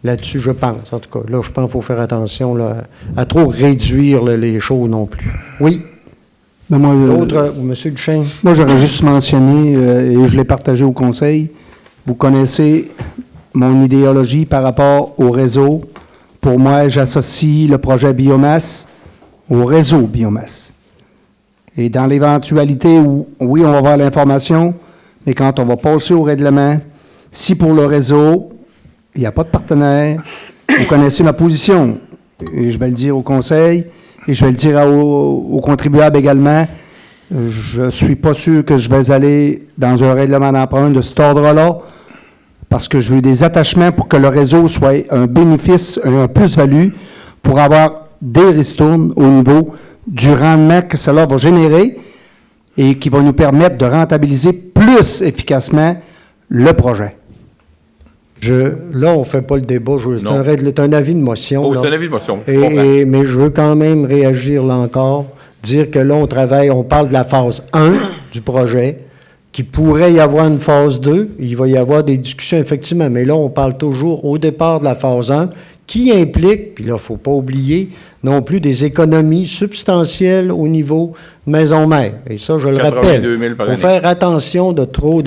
Là-dessus, je pense, en tout cas. Là, je pense qu'il faut faire attention là, à trop réduire là, les choses non plus. Oui.
Ben moi,
l'autre, M. Duchesne.
Moi, j'aurais juste mentionné, et je l'ai partagé au Conseil, vous connaissez mon idéologie par rapport au réseau. Pour moi, j'associe le projet biomasse au réseau biomasse. Et dans l'éventualité où, oui, on va avoir l'information, mais quand on va passer au règlement, si pour le réseau, il n'y a pas de partenaire, vous connaissez ma position. Et je vais le dire au Conseil, et je vais le dire aux contribuables également. Je ne suis pas sûr que je vais aller dans un règlement d'emprunt de cet ordre-là, parce que je veux des attachements pour que le réseau soit un bénéfice, un plus-value, pour avoir des ristournes au niveau du rendement que cela va générer et qui va nous permettre de rentabiliser plus efficacement le projet.
Là, on ne fait pas le débat. C'est un avis de motion.
Oh, c'est un avis de motion.
Mais je veux quand même réagir là encore, dire que là, on parle de la phase 1 du projet, qu'il pourrait y avoir une phase 2. Il va y avoir des discussions, effectivement. Mais là, on parle toujours au départ de la phase 1, qui implique, puis là, il ne faut pas oublier, non plus des économies substantielles au niveau de maison-mère. Et ça, je le rappelle, il faut faire attention de trop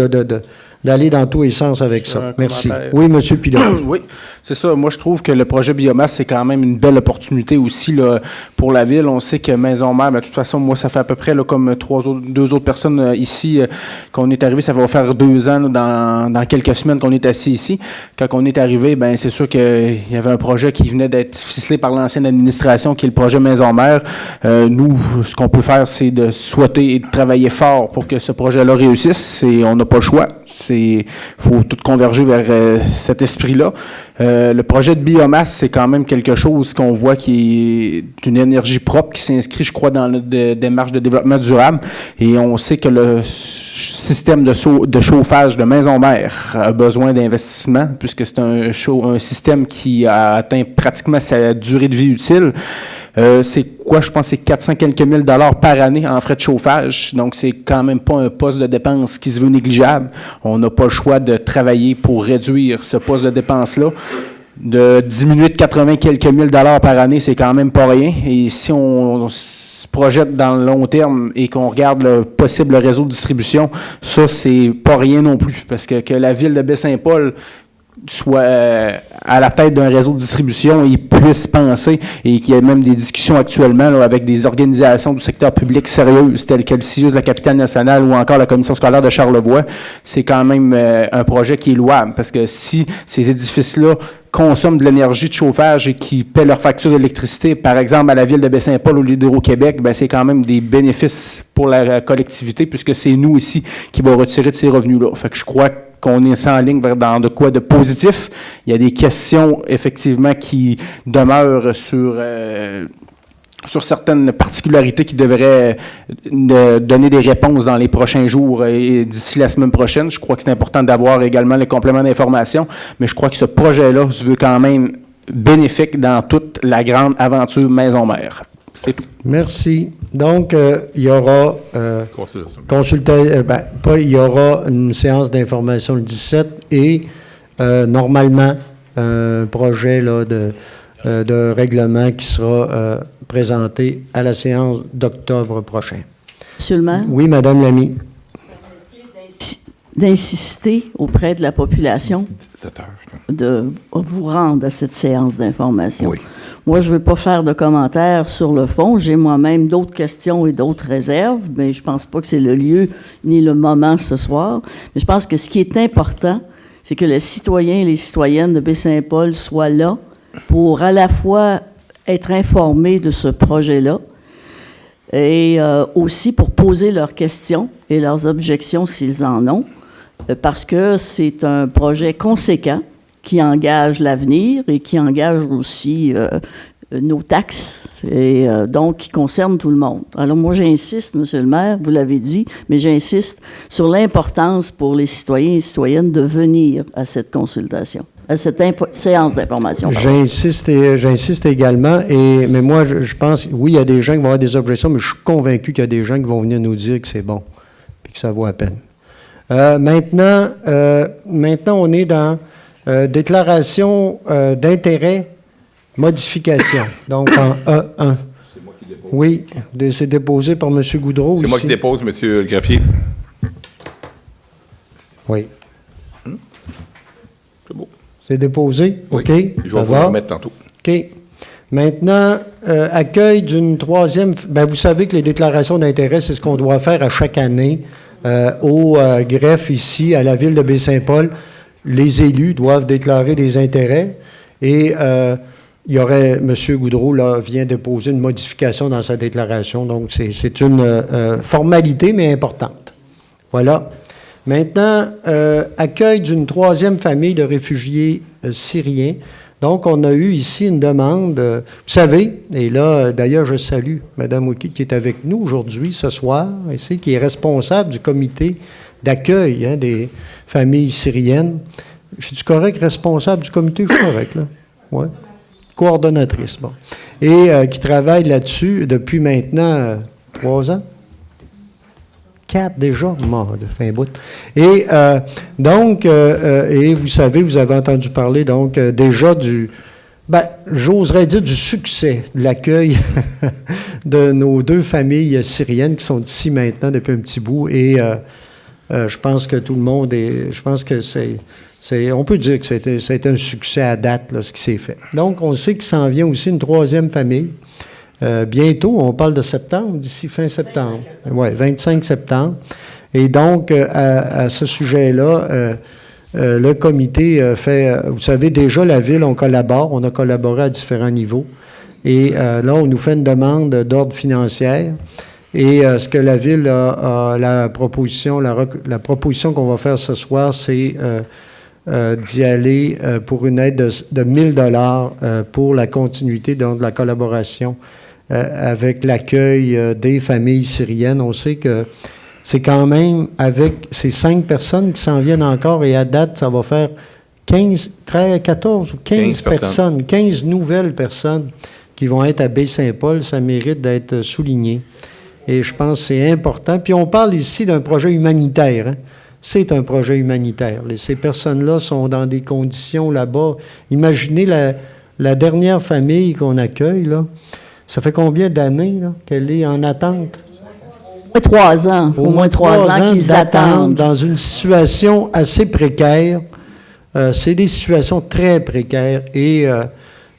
d'aller dans tous les sens avec ça. Merci. Oui, M. Pilote.
Oui, c'est ça. Moi, je trouve que le projet biomasse, c'est quand même une belle opportunité aussi là, pour la ville. On sait que Maison-Mère, de toute façon, moi, ça fait à peu près là, comme deux autres personnes ici qu'on est arrivé. Ça va faire 2 ans, là, dans quelques semaines qu'on est assis ici. Quand on est arrivé, c'est sûr qu'il y avait un projet qui venait d'être ficelé par l'ancienne administration, qui est le projet Maison-Mère. Nous, ce qu'on peut faire, c'est de souhaiter et de travailler fort pour que ce projet-là réussisse. Et on n'a pas le choix. Il faut tout converger vers cet esprit-là. Le projet de biomasse, c'est quand même quelque chose qu'on voit qui est une énergie propre, qui s'inscrit, je crois, dans notre démarche de développement durable. Et on sait que le système de chauffage de maison-mère a besoin d'investissement, puisque c'est un système qui a atteint pratiquement sa durée de vie utile. C'est quoi? Je pense que c'est 400 quelques mille dollars par année en frais de chauffage. Donc, c'est quand même pas un poste de dépense qui se veut négligeable. On n'a pas le choix de travailler pour réduire ce poste de dépense-là. De diminuer de 80 quelques mille dollars par année, c'est quand même pas rien. Et si on se projette dans le long terme et qu'on regarde le possible réseau de distribution, ça, c'est pas rien non plus. Parce que la ville de Baie-Saint-Paul soit à la tête d'un réseau de distribution, ils puissent penser, et qu'il y a même des discussions actuellement là, avec des organisations du secteur public sérieuses, telles que le CIUS de la capitale nationale ou encore la commission scolaire de Charlevoix. C'est quand même un projet qui est louable, parce que si ces édifices-là consomment de l'énergie de chauffage et qui paient leur facture d'électricité, par exemple à la ville de Baie-Saint-Paul ou l'Hydro-Québec, c'est quand même des bénéfices pour la collectivité, puisque c'est nous ici qui va retirer de ces revenus-là. Fait que je crois qu'on est sans ligne dans de quoi de positif. Il y a des questions, effectivement, qui demeurent sur certaines particularités qui devraient donner des réponses dans les prochains jours et d'ici la semaine prochaine. Je crois que c'est important d'avoir également les compléments d'information, mais je crois que ce projet-là se veut quand même bénéfique dans toute la grande aventure Maison-Mère. C'est tout.
Merci. Donc, il y aura il y aura une séance d'information le 17 et normalement un projet là, de règlement qui sera présenté à la séance d'octobre prochain.
Monsieur le maire?
Oui, Madame Lamy.
D'insister auprès de la population de vous rendre à cette séance d'information. Oui. Moi, je ne veux pas faire de commentaires sur le fond. J'ai moi-même d'autres questions et d'autres réserves, mais je ne pense pas que c'est le lieu ni le moment ce soir. Mais je pense que ce qui est important, c'est que les citoyens et les citoyennes de Baie-Saint-Paul soient là pour à la fois être informés de ce projet-là et aussi pour poser leurs questions et leurs objections s'ils en ont, parce que c'est un projet conséquent qui engage l'avenir et qui engage aussi nos taxes, et donc qui concerne tout le monde. Alors moi, j'insiste, Monsieur le maire, vous l'avez dit, mais j'insiste sur l'importance pour les citoyens et citoyennes de venir à cette consultation, à cette séance d'information.
J'insiste également, mais moi, je pense, oui, il y a des gens qui vont avoir des objections, mais je suis convaincu qu'il y a des gens qui vont venir nous dire que c'est bon, puis que ça vaut la peine. Maintenant, on est dans déclaration d'intérêt, modification, donc en E1.
C'est moi qui dépose.
Oui, c'est déposé par M. Goudreau.
C'est moi qui dépose, M. le greffier.
Oui.
C'est beau.
C'est déposé?
Oui.
OK.
Je vais vous le remettre tantôt.
OK. Maintenant, accueil d'une troisième... Bien, vous savez que les déclarations d'intérêt, c'est ce qu'on doit faire à chaque année au greffe ici, à la ville de Baie-Saint-Paul. Les élus doivent déclarer des intérêts et il y aurait... M. Goudreau, là, vient déposer une modification dans sa déclaration. Donc, c'est une formalité, mais importante. Voilà. Maintenant, accueil d'une troisième famille de réfugiés syriens. Donc, on a eu ici une demande, vous savez, et là, d'ailleurs, je salue Mme Ouki qui est avec nous aujourd'hui, ce soir, ici, qui est responsable du comité d'accueil des familles syriennes. Je suis correct, responsable du comité? Je suis correct, là? Oui. Coordonnatrice, bon. Et qui travaille là-dessus depuis maintenant 3 ans? 4 déjà, fin bout. Et donc, et vous savez, vous avez entendu parler donc déjà j'oserais dire du succès de l'accueil de nos 2 familles syriennes qui sont ici maintenant depuis un petit bout. Et je pense que tout le monde je pense que on peut dire que c'est un succès à date, là, ce qui s'est fait. Donc, on sait qu'il s'en vient aussi une 3e famille. Bientôt, on parle de septembre, d'ici fin septembre. Oui, 25 septembre. Et donc, à ce sujet-là, le comité fait... vous savez, déjà, la Ville, on a collaboré à différents niveaux. Et là, on nous fait une demande d'ordre financière. Et ce que la Ville la proposition qu'on va faire ce soir, c'est d'y aller pour une aide de 1 000 $ pour la continuité de la collaboration avec l'accueil des familles syriennes. On sait que c'est quand même avec ces 5 personnes qui s'en viennent encore, et à date, ça va faire 14 ou 15 personnes, 15 nouvelles personnes qui vont être à Baie-Saint-Paul. Ça mérite d'être souligné. Et je pense que c'est important. Puis on parle ici d'un projet humanitaire, hein. C'est un projet humanitaire. Ces personnes-là sont dans des conditions là-bas. Imaginez la dernière famille qu'on accueille, là. Ça fait combien d'années qu'elle est en attente?
Au moins 3 ans. Au moins 3 ans qu'ils attendent.
Dans une situation assez précaire. C'est des situations très précaires. Et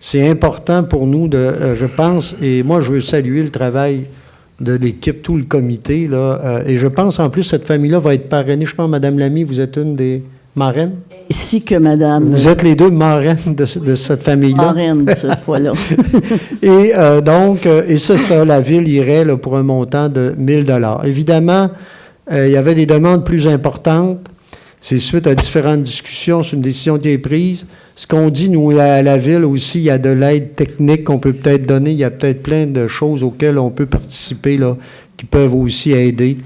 c'est important pour nous je pense, et moi je veux saluer le travail de l'équipe, tout le comité, là. Et je pense, en plus, cette famille-là va être parrainée. Je pense, Mme Lamy, vous êtes une des marraines?
Ainsi que Mme...
Vous êtes les 2 marraines de cette famille-là?
Marraine, cette fois-là.
Et donc, et c'est ça, la Ville irait là, pour un montant de 1 000 $. Évidemment, il y avait des demandes plus importantes. C'est suite à différentes discussions, c'est une décision qui est prise. Ce qu'on dit, nous, à la Ville aussi, il y a de l'aide technique qu'on peut peut-être donner. Il y a peut-être plein de choses auxquelles on peut participer, là, qui peuvent aussi aider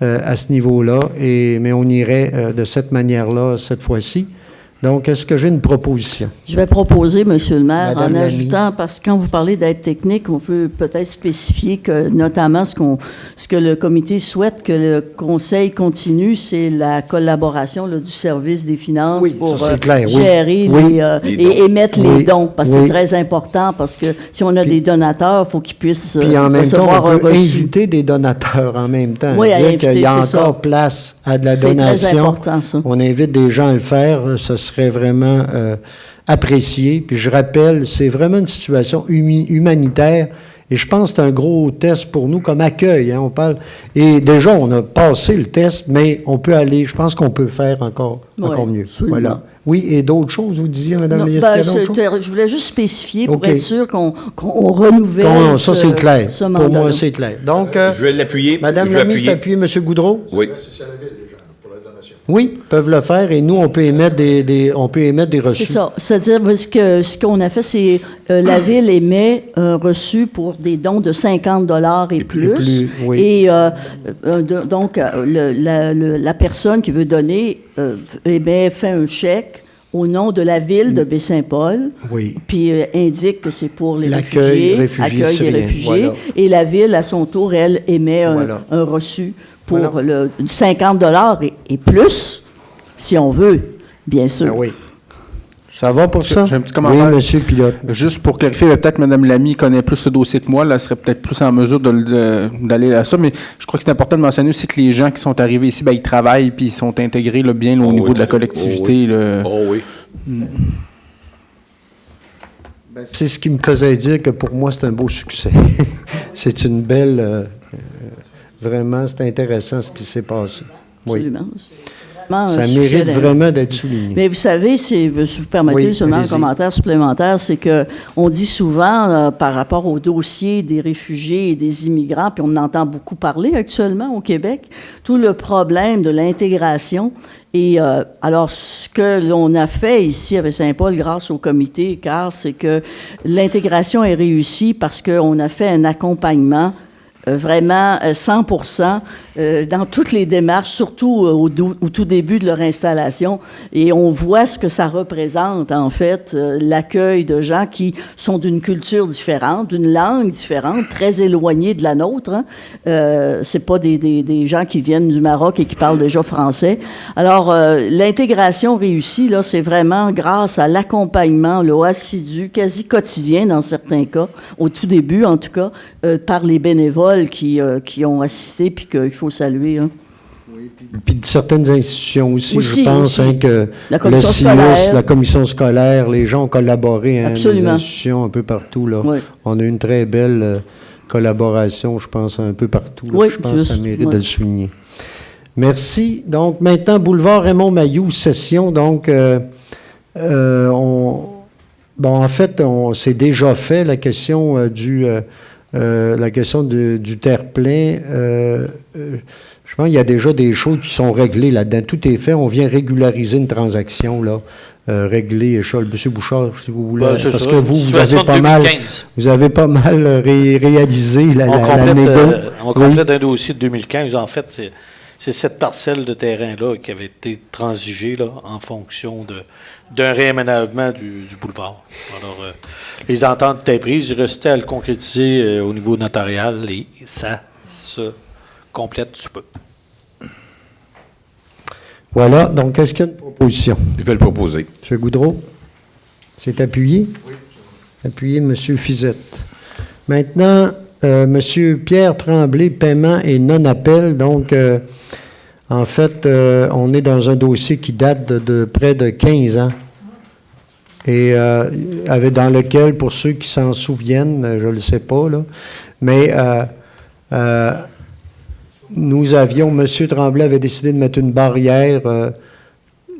à ce niveau-là. Mais on irait de cette manière-là cette fois-ci. Donc, est-ce que j'ai une proposition?
Je vais proposer, Monsieur le maire,
Madame
en
Lamy.
ajoutant, parce que quand vous parlez d'aide technique, on peut peut-être spécifier que, notamment, ce que le comité souhaite que le conseil continue, c'est la collaboration là, du service des finances pour gérer et mettre les dons, parce que c'est très important, parce que si on a des donateurs, il faut qu'ils puissent
puis en même temps, on peut
reçu.
Inviter des donateurs en même temps.
Oui, à inviter,
qu'il y a encore place à de la donation.
C'est très important, ça.
On invite des gens à le faire. Ce serait vraiment apprécié. Puis je rappelle, c'est vraiment une situation humanitaire. Et je pense que c'est un gros test pour nous comme accueil. Hein, on parle. Et déjà, on a passé le test, mais on peut aller. Je pense qu'on peut faire encore mieux.
Absolument.
Voilà. Oui, et d'autres choses, vous disiez, Mme Lévesque?
Je voulais juste spécifier pour être sûr qu'on renouvelle
ça, c'est clair.
Ce mandat.
Pour moi, c'est clair. Donc,
je vais l'appuyer.
Mme Lamy, c'est appuyé. M. Goudreau?
Oui.
C'est à la Ville, déjà, pour la donation.
Oui, peuvent le faire et nous, on peut émettre des reçus.
C'est ça. C'est-à-dire que ce qu'on a fait, c'est la Ville émet un reçu pour des dons de 50 $ et plus.
Oui.
Et donc, la personne qui veut donner fait un chèque au nom de la Ville de Baie-Saint-Paul, puis indique que c'est pour les accueil des réfugiés. Voilà. Et la Ville, à son tour, elle émet un reçu pour 50 $ et plus, si on veut, bien sûr.
Oui. Ça va pour ça?
J'ai un petit commentaire.
Oui, monsieur Pilote.
Juste pour clarifier, peut-être Mme Lamy connaît plus ce dossier que moi, là, elle serait peut-être plus en mesure d'aller à ça, mais je crois que c'est important de mentionner aussi que les gens qui sont arrivés ici, ils travaillent puis ils sont intégrés là, bien au niveau de la collectivité.
C'est ce qui me faisait dire que pour moi, c'est un beau succès. C'est une belle... vraiment, c'est intéressant ce qui s'est passé.
Absolument.
Ça mérite vraiment d'être souligné.
Mais vous savez, si vous permettez seulement un commentaire supplémentaire, c'est qu'on dit souvent, par rapport au dossier des réfugiés et des immigrants, puis on en entend beaucoup parler actuellement au Québec, tout le problème de l'intégration. Et alors, ce que l'on a fait ici avec Saint-Paul grâce au comité CAR, c'est que l'intégration est réussie parce qu'on a fait un accompagnement vraiment 100% dans toutes les démarches, surtout au tout début de leur installation. Et on voit ce que ça représente, en fait, l'accueil de gens qui sont d'une culture différente, d'une langue différente, très éloignée de la nôtre. Hein. C'est pas des gens qui viennent du Maroc et qui parlent déjà français. Alors, l'intégration réussie, là, c'est vraiment grâce à l'accompagnement assidu, quasi quotidien dans certains cas, au tout début en tout cas, par les bénévoles qui ont assisté puis qu'il faut saluer. Hein.
Oui, puis de certaines institutions aussi je pense que
la
commission scolaire, les gens ont collaboré, hein, les institutions un peu partout. Là. Oui. On a eu une très belle collaboration, je pense, un peu partout. Là,
oui,
je pense que ça mérite de le souligner. Merci. Donc, maintenant, boulevard Raymond-Mailloux, session. Donc, en fait, c'est déjà fait, la question du terre-plein. Je pense qu'il y a déjà des choses qui sont réglées là-dedans. Tout est fait. On vient régulariser une transaction, là. Régler, M. Bouchard, si vous voulez. Parce que vous avez pas mal réalisé la
On complète un dossier de 2015. En fait, c'est cette parcelle de terrain-là qui avait été transigée là, en fonction d'un réaménagement du boulevard. Alors, les ententes étaient prises, il restait à le concrétiser au niveau notarial et ça se complète sous peu.
Voilà. Donc, est-ce qu'il y a une proposition?
Je vais le proposer.
M. Goudreau? C'est appuyé? Oui. Appuyé, M. Fizette. Maintenant, M. Pierre Tremblay, paiement et non-appel. Donc, en fait, on est dans un dossier qui date de près de 15 ans. Et dans lequel, pour ceux qui s'en souviennent, je ne le sais pas, là, mais M. Tremblay avait décidé de mettre une barrière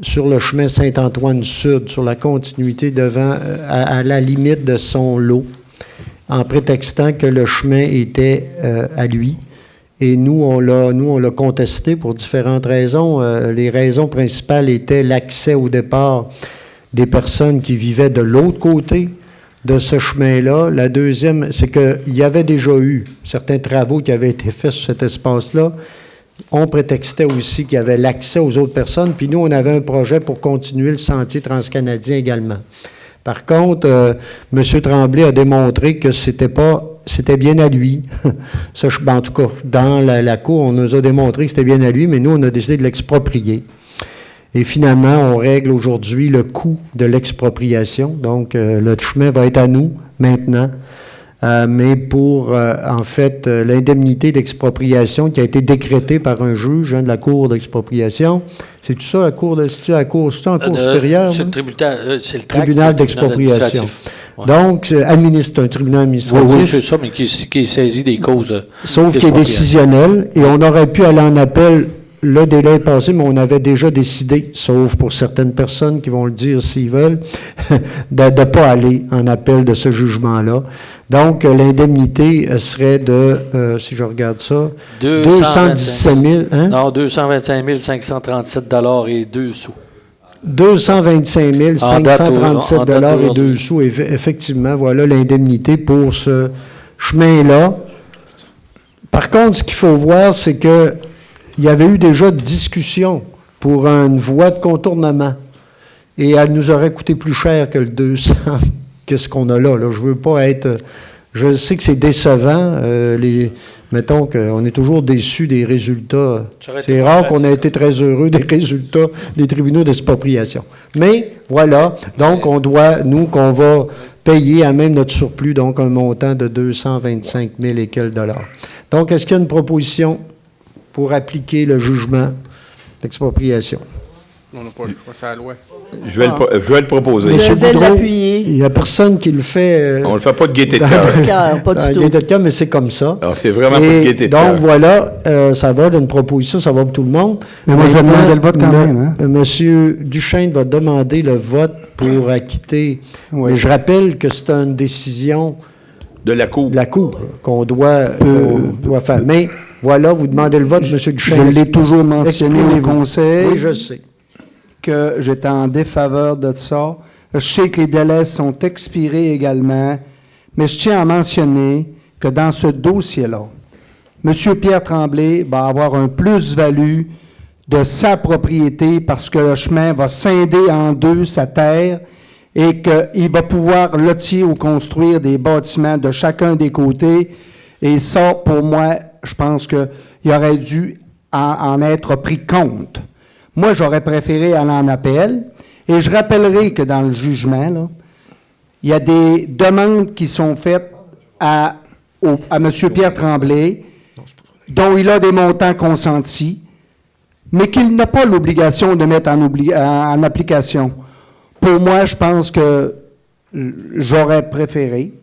sur le chemin Saint-Antoine-Sud, sur la continuité devant, à la limite de son lot, en prétextant que le chemin était à lui. Et nous, on l'a contesté pour différentes raisons. Les raisons principales étaient l'accès au départ des personnes qui vivaient de l'autre côté de ce chemin-là. La deuxième, c'est qu'il y avait déjà eu certains travaux qui avaient été faits sur cet espace-là. On prétextait aussi qu'il y avait l'accès aux autres personnes, puis nous, on avait un projet pour continuer le sentier transcanadien également. Par contre, M. Tremblay a démontré que c'était bien à lui. Ça, en tout cas, dans la cour, on nous a démontré que c'était bien à lui, mais nous, on a décidé de l'exproprier. Et finalement, on règle aujourd'hui le coût de l'expropriation. Donc, le chemin va être à nous maintenant. Mais pour, en fait, l'indemnité d'expropriation qui a été décrétée par un juge de la Cour d'expropriation. C'est tout ça, c'est en cour supérieure?
C'est le
tribunal d'expropriation. Ouais. Donc, c'est un tribunal administratif.
Oui, c'est ça, mais qui saisit des causes.
Sauf qu'il est décisionnel, et on aurait pu aller en appel le délai est passé, mais on avait déjà décidé, sauf pour certaines personnes qui vont le dire s'ils veulent, de ne pas aller en appel de ce jugement-là. Donc, l'indemnité serait de, si je regarde ça, 217 000... Hein?
Non, 225 537 et 2 sous.
225 537 et 2 sous. Effectivement, voilà l'indemnité pour ce chemin-là. Par contre, ce qu'il faut voir, c'est que il y avait eu déjà de discussion pour une voie de contournement. Et elle nous aurait coûté plus cher que le 200, que ce qu'on a là. Je veux pas être... Je sais que c'est décevant. Mettons qu'on est toujours déçus des résultats. C'est rare qu'on ait été très heureux des résultats des tribunaux d'expropriation. Mais voilà, donc on doit, nous, qu'on va payer à même notre surplus, donc un montant de 225 000 et quelques dollars. Donc, est-ce qu'il y a une proposition pour appliquer le jugement d'expropriation?
On n'a pas le choix, c'est la loi.
Je vais le proposer.
Je vais
Boudreau,
l'appuyer.
il n'y a personne qui le fait.
On ne le fait pas de gaieté de
dans
cœur.
Pas du tout.
gaieté de cœur, mais c'est comme ça.
Alors, c'est vraiment pas de gaieté de cœur.
Donc, voilà, ça va d'une proposition, ça va pour tout le monde.
Mais moi, je vais demander le vote quand même. Hein?
Monsieur Duchesne va demander le vote pour acquitter.
Oui.
Mais je rappelle que c'est une décision
De la Cour.
de la Cour qu'on doit faire. Mais voilà, vous demandez le vote, Monsieur
Je
Duchesne.
l'ai toujours mentionné au
Exprimez-vous.
Conseil.
Oui, je sais.
Que j'étais en défaveur de ça. Je sais que les délais sont expirés également, mais je tiens à mentionner que dans ce dossier-là, M. Pierre Tremblay va avoir un plus-value de sa propriété parce que le chemin va scinder en deux sa terre et qu'il va pouvoir lotir ou construire des bâtiments de chacun des côtés. Et ça, pour moi, je pense qu'il aurait dû en être pris compte. Moi, j'aurais préféré aller en appel. Et je rappellerai que dans le jugement, là, il y a des demandes qui sont faites à M. Pierre Tremblay, dont il a des montants consentis, mais qu'il n'a pas l'obligation de mettre en application. Pour moi, je pense que j'aurais préféré,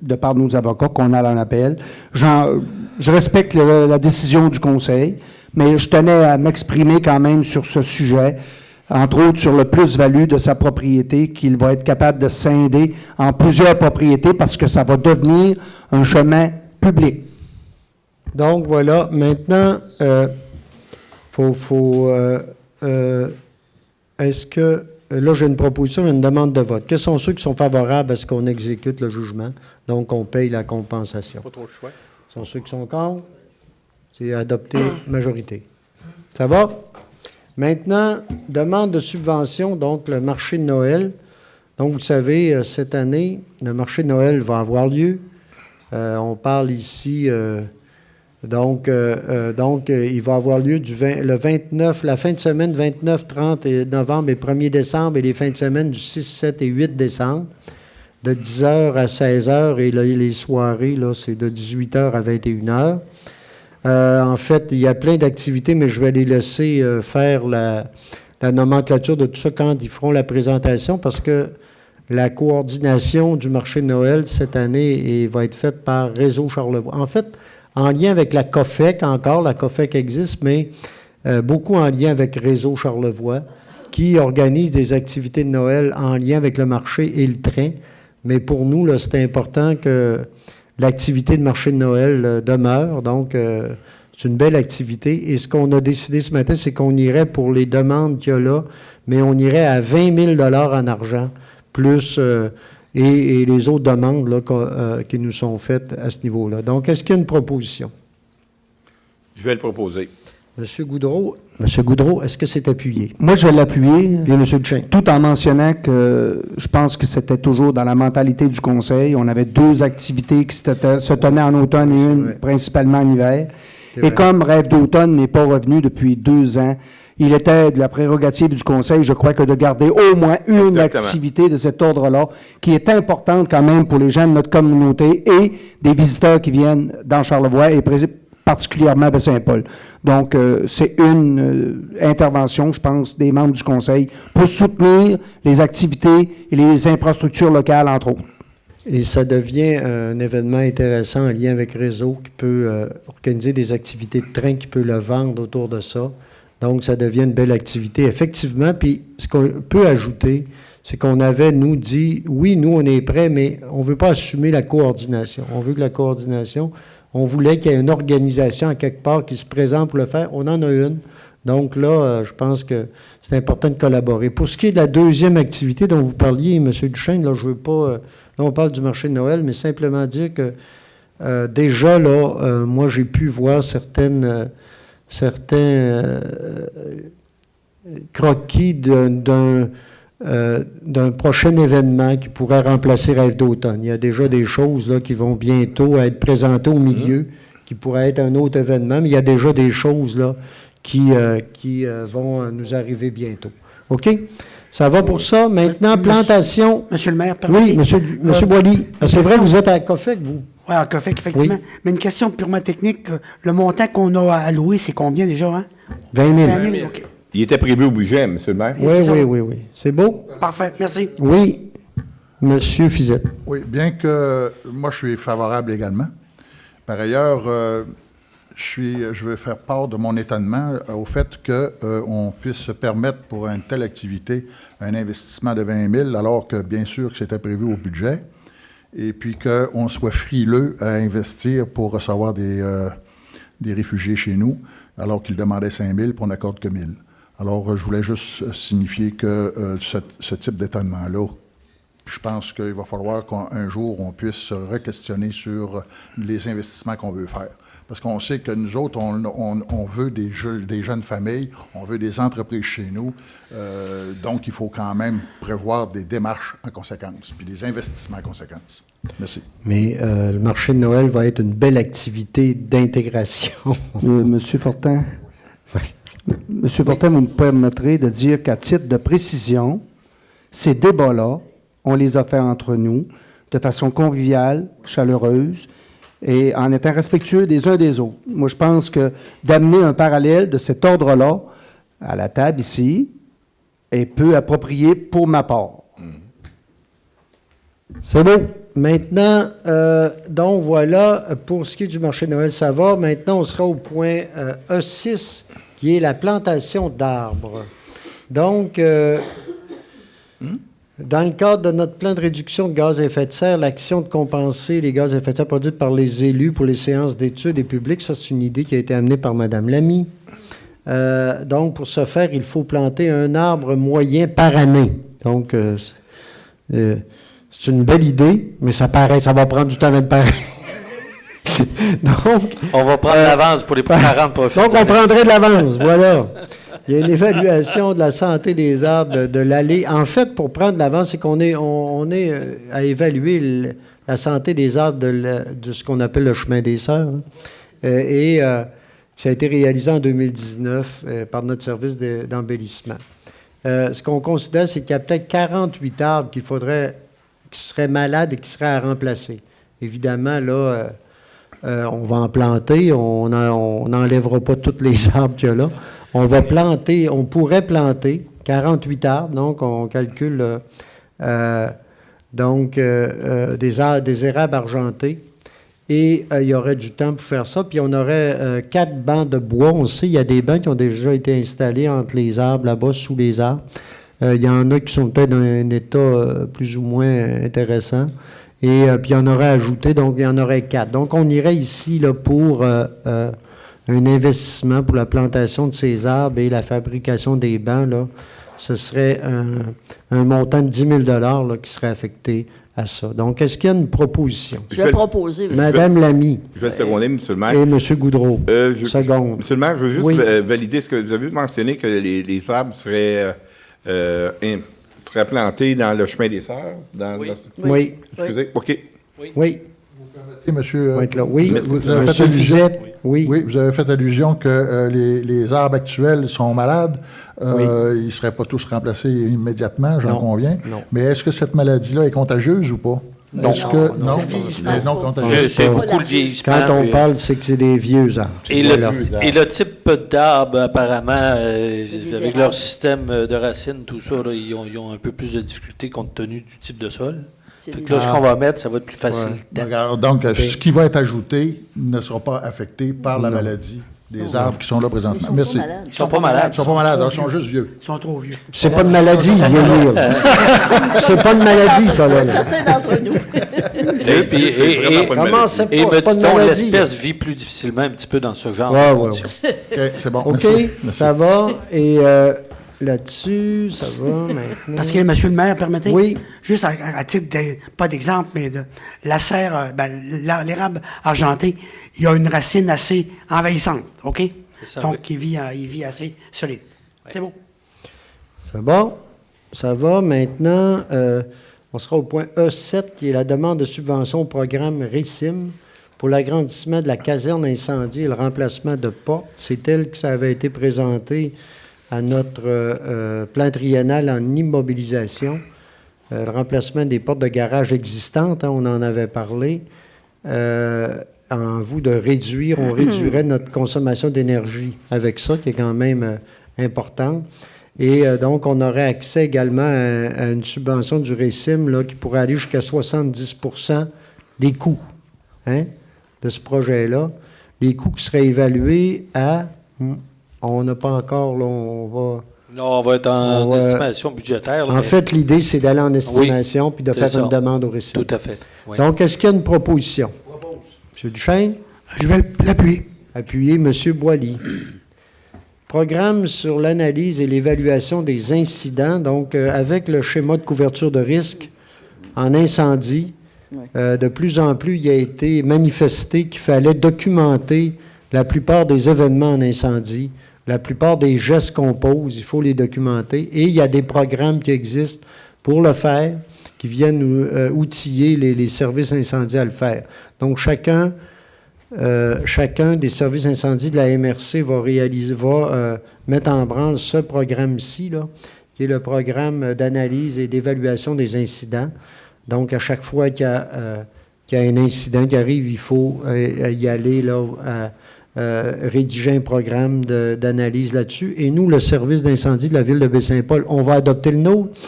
de par nos avocats, qu'on aille en appel. Je respecte la décision du Conseil, mais je tenais à m'exprimer quand même sur ce sujet, entre autres sur le plus-value de sa propriété, qu'il va être capable de scinder en plusieurs propriétés parce que ça va devenir un chemin public.
Donc, voilà. Maintenant, est-ce que... Là, j'ai une proposition, une demande de vote. Quels sont ceux qui sont favorables à ce qu'on exécute le jugement, donc on paye la compensation?
Pas trop le choix.
Sont ceux qui sont contre? C'est adopté majorité. Ça va? Maintenant, demande de subvention, donc le marché de Noël. Donc, vous savez, cette année, le marché de Noël va avoir lieu. On parle ici... Donc, il va avoir lieu le 29, la fin de semaine 29, 30 novembre et 1er décembre et les fins de semaine du 6, 7 et 8 décembre, de 10h à 16h et là, les soirées, là, c'est de 18h à 21h. En fait, il y a plein d'activités, mais je vais les laisser faire la nomenclature de tout ça quand ils feront la présentation parce que la coordination du marché de Noël cette année va être faite par Réseau Charlevoix. En fait, en lien avec la COFEC encore, la COFEC existe, mais beaucoup en lien avec Réseau Charlevoix, qui organise des activités de Noël en lien avec le marché et le train. Mais pour nous, là, c'est important que l'activité de marché de Noël demeure. Donc, c'est une belle activité. Et ce qu'on a décidé ce matin, c'est qu'on irait pour les demandes qu'il y a là, mais on irait à 20 000 en argent, plus... Et les autres demandes là, qui nous sont faites à ce niveau-là. Donc, est-ce qu'il y a une proposition?
Je vais le proposer.
Monsieur Goudreau, est-ce que c'est appuyé?
Moi, je vais l'appuyer.
Et M. Duchesne?
Tout en mentionnant que je pense que c'était toujours dans la mentalité du Conseil. On avait deux activités qui se tenaient en automne et une principalement en hiver. Et comme Rêve d'automne n'est pas revenu depuis 2 ans, il était de la prérogative du Conseil, je crois, que de garder au moins une activité de cet ordre-là, qui est importante quand même pour les gens de notre communauté et des visiteurs qui viennent dans Charlevoix et particulièrement à Baie-Saint-Paul. Donc, c'est une intervention, je pense, des membres du Conseil pour soutenir les activités et les infrastructures locales, entre autres.
Et ça devient un événement intéressant en lien avec Réseau qui peut organiser des activités de train, qui peut le vendre autour de ça. Donc, ça devient une belle activité, effectivement. Puis, ce qu'on peut ajouter, c'est qu'on avait, nous, dit, oui, nous, on est prêts, mais on ne veut pas assumer la coordination. On veut que la coordination, on voulait qu'il y ait une organisation à quelque part qui se présente pour le faire. On en a une. Donc là, je pense que c'est important de collaborer. Pour ce qui est de la deuxième activité dont vous parliez, M. Duchesne, là, je veux pas... là, on parle du marché de Noël, mais simplement dire que déjà, là, moi, j'ai pu voir certains croquis d'un prochain événement qui pourrait remplacer Rêve d'automne. Il y a déjà des choses là, qui vont bientôt être présentées au milieu, qui pourraient être un autre événement, mais il y a déjà des choses là, qui vont nous arriver bientôt. OK? Ça va pour ça. Maintenant, plantation.
Monsieur le maire,
oui, monsieur Boily. C'est vrai, vous êtes à COFEC, vous?
Oui, à COFEC, effectivement. Oui. Mais une question purement technique. Le montant qu'on a alloué, c'est combien déjà? Hein?
20 000.
20 000, OK.
Il était prévu au budget, monsieur le maire.
Oui. C'est beau?
Parfait, merci.
Oui. Monsieur Fizette.
Oui, bien que moi, je suis favorable également. Par ailleurs, je veux faire part de mon étonnement au fait qu'on puisse se permettre pour une telle activité un investissement de 20 000 alors que, bien sûr, que c'était prévu au budget, et puis qu'on soit frileux à investir pour recevoir des réfugiés chez nous, alors qu'ils demandaient 5 000 pour on n'accorde que 1 000. Alors, je voulais juste signifier que ce type d'étonnement-là, je pense qu'il va falloir qu'un jour, on puisse se re-questionner sur les investissements qu'on veut faire. Parce qu'on sait que nous autres, on veut des jeunes familles, on veut des entreprises chez nous. Donc, il faut quand même prévoir des démarches en conséquence, puis des investissements en conséquence. Merci.
Mais le marché de Noël va être une belle activité d'intégration.
Monsieur Fortin, Monsieur Fortin, vous me permettrez de dire qu'à titre de précision, ces débats-là, on les a faits entre nous de façon conviviale, chaleureuse, et en étant respectueux des uns des autres. Moi, je pense que d'amener un parallèle de cet ordre-là à la table ici est peu approprié pour ma part.
C'est bon. Maintenant, donc voilà, pour ce qui est du marché de Noël, ça va. Maintenant, on sera au point E6, qui est la plantation d'arbres. Donc, dans le cadre de notre plan de réduction de gaz à effet de serre, l'action de compenser les gaz à effet de serre produits par les élus pour les séances d'études et publiques, ça, c'est une idée qui a été amenée par Mme Lamy. Donc, pour ce faire, il faut planter un arbre moyen par année. Donc, c'est une belle idée, mais ça va prendre du temps avant de paraître. Donc,
on va prendre l'avance pour les 40 prochaines
Donc, on prendrait de l'avance, voilà. Il y a une évaluation de la santé des arbres de l'allée. En fait, pour prendre de l'avance, c'est qu'on est, on est à évaluer la santé des arbres de ce qu'on appelle le chemin des Sœurs. Hein. Ça a été réalisé en 2019 par notre service d'embellissement. Ce qu'on considère, c'est qu'il y a peut-être 48 arbres qui seraient malades et qui seraient à remplacer. Évidemment, là, on va en planter. On n'enlèvera pas tous les arbres qu'il y a là. On pourrait planter 48 arbres, donc on calcule des érables argentés. Et il y aurait du temps pour faire ça. Puis on aurait 4 bancs de bois. On sait, il y a des bancs qui ont déjà été installés entre les arbres, là-bas, sous les arbres. Il y en a qui sont peut-être dans un état plus ou moins intéressant. Et puis il y en aurait ajouté, donc il y en aurait 4. Donc on irait ici là, pour un investissement pour la plantation de ces arbres et la fabrication des bancs. Là, ce serait un montant de 10 000 là, qui serait affecté à ça. Donc, est-ce qu'il y a une proposition?
Je vais proposer.
Madame Lamy.
Je vais le seconder, M. le maire.
Et M. Goudreau. Seconde.
M. le maire, je veux juste valider ce que vous avez mentionné, que les arbres seraient plantés dans le chemin des Sœurs.
Oui.
Excusez. OK.
Oui.
Monsieur,
oui,
vous avez fait allusion, oui, vous avez fait allusion que les arbres actuels sont malades. Ils ne seraient pas tous remplacés immédiatement, j'en conviens. Non. Mais est-ce que cette maladie-là est contagieuse ou pas?
Non,
non contagieuse.
C'est beaucoup le vieillissement.
Quand on parle, c'est que c'est des vieux arbres.
Et le type d'arbre, apparemment, avec leur système de racines, tout ça, là, ils ont un peu plus de difficultés compte tenu du type de sol. Là, ce qu'on va mettre, ça va être plus facile.
Ouais. Donc, ce qui va être ajouté ne sera pas affecté par la maladie des arbres qui sont là présentement. Merci.
Ils sont pas malades.
Ils sont pas malades, ils sont juste vieux.
Ils sont trop vieux.
C'est pas de maladie, vieillir. C'est pas de maladie, ça, là.
Certains d'entre nous.
Comment c'est
Et
pas
me
de
dit-on,
maladie?
l'espèce vit plus difficilement un petit peu dans ce genre
Ouais,
de
ouais,
conditions.
OK, c'est bon.
OK,
Merci.
ça va. Et là-dessus, ça va maintenant.
Parce que, monsieur le maire, permettez?
Oui.
Juste à titre, pas d'exemple, mais de la serre, l'érable argenté, il a une racine assez envahissante, OK?
Ça,
Donc,
oui.
il vit assez solide. Ouais. C'est bon.
C'est bon. Ça va. Maintenant, on sera au point E7, qui est la demande de subvention au programme RICIM pour l'agrandissement de la caserne incendie et le remplacement de portes. C'est tel que ça avait été présenté à notre plan triennal en immobilisation. Le remplacement des portes de garage existantes, hein, on en avait parlé. En vue de réduire, on réduirait notre consommation d'énergie avec ça, qui est quand même important. Et donc, on aurait accès également à une subvention du RICIM là, qui pourrait aller jusqu'à 70 des coûts de ce projet-là. Les coûts qui seraient évalués à... On n'a pas encore, là, on va...
Non, on va être en estimation budgétaire. Là,
en fait, l'idée, c'est d'aller en estimation puis de faire une demande au RICIM.
Tout à fait. Oui.
Donc, est-ce qu'il y a une proposition? M. Duchesne?
Je vais l'appuyer.
Appuyer M. Boily. Programme sur l'analyse et l'évaluation des incidents, donc avec le schéma de couverture de risque en incendie, de plus en plus, il a été manifesté qu'il fallait documenter la plupart des événements en incendie, la plupart des gestes qu'on pose, il faut les documenter. Et il y a des programmes qui existent pour le faire, qui viennent outiller les services incendies à le faire. Donc, chacun des services incendies de la MRC va mettre en branle ce programme-ci, là, qui est le programme d'analyse et d'évaluation des incidents. Donc, à chaque fois qu'il y a un incident qui arrive, il faut y aller là, rédiger un programme d'analyse là-dessus. Et nous, le service d'incendie de la ville de Baie-Saint-Paul, on va adopter le nôtre.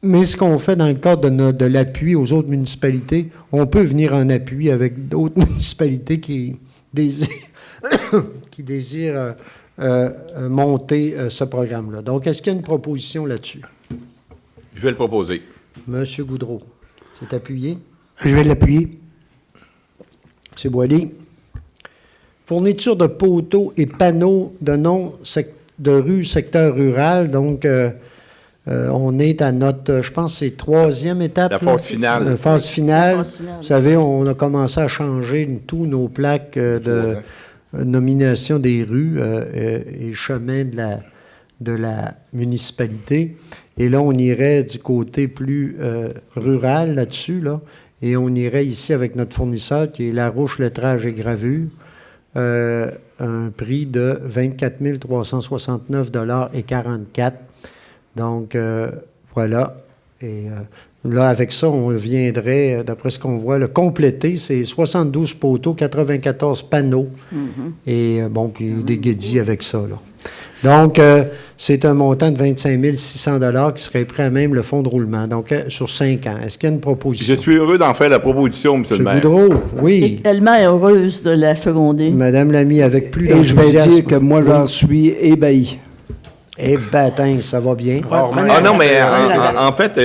Mais ce qu'on fait dans le cadre de l'appui aux autres municipalités, on peut venir en appui avec d'autres municipalités qui désirent monter ce programme-là. Donc, est-ce qu'il y a une proposition là-dessus?
Je vais le proposer.
Monsieur Goudreau, c'est appuyé.
Je vais l'appuyer.
M. Boily. Fourniture de poteaux et panneaux de rue secteur rural. Donc, on est à notre, je pense, c'est troisième étape.
La phase finale.
Phase finale. Vous savez, on a commencé à changer tous nos plaques de nomination des rues et chemins de la municipalité. Et là, on irait du côté plus rural là-dessus, là, et on irait ici avec notre fournisseur qui est Larouche Lettrage et Gravure, un prix de 24 369,44 $. Donc, voilà. Et là, avec ça, on viendrait, d'après ce qu'on voit, le compléter, c'est 72 poteaux, 94 panneaux, et bon, puis des guédis avec ça, là. Donc, c'est un montant de 25 600 $ qui serait prêt à même le fonds de roulement, donc sur 5 ans. Est-ce qu'il y a une proposition?
Je suis heureux d'en faire la proposition, M. le maire.
Goudreau, oui.
Elle est heureuse de la seconder.
Madame Lamy, avec plus
Et je vais
d'enthousiasme.
dire que moi, j'en suis ébahi.
Eh ben, ça va bien.
Ah non, mais en fait,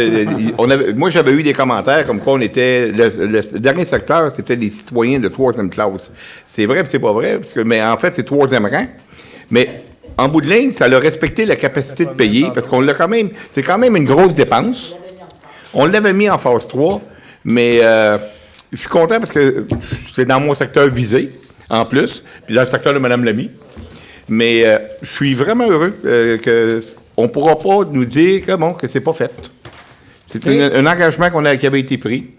moi, j'avais eu des commentaires comme quoi on était... Le dernier secteur, c'était les citoyens de troisième classe. C'est vrai, puis c'est pas vrai, mais en fait, c'est troisième rang. Mais en bout de ligne, ça a respecté la capacité de payer, parce qu'on l'a quand même... C'est quand même une grosse dépense. On l'avait mis en phase 3, mais je suis content parce que c'est dans mon secteur visé, en plus, puis dans le secteur de Mme Lamy. Mais je suis vraiment heureux qu'on ne pourra pas nous dire que c'est pas fait. C'est un engagement qui avait été pris.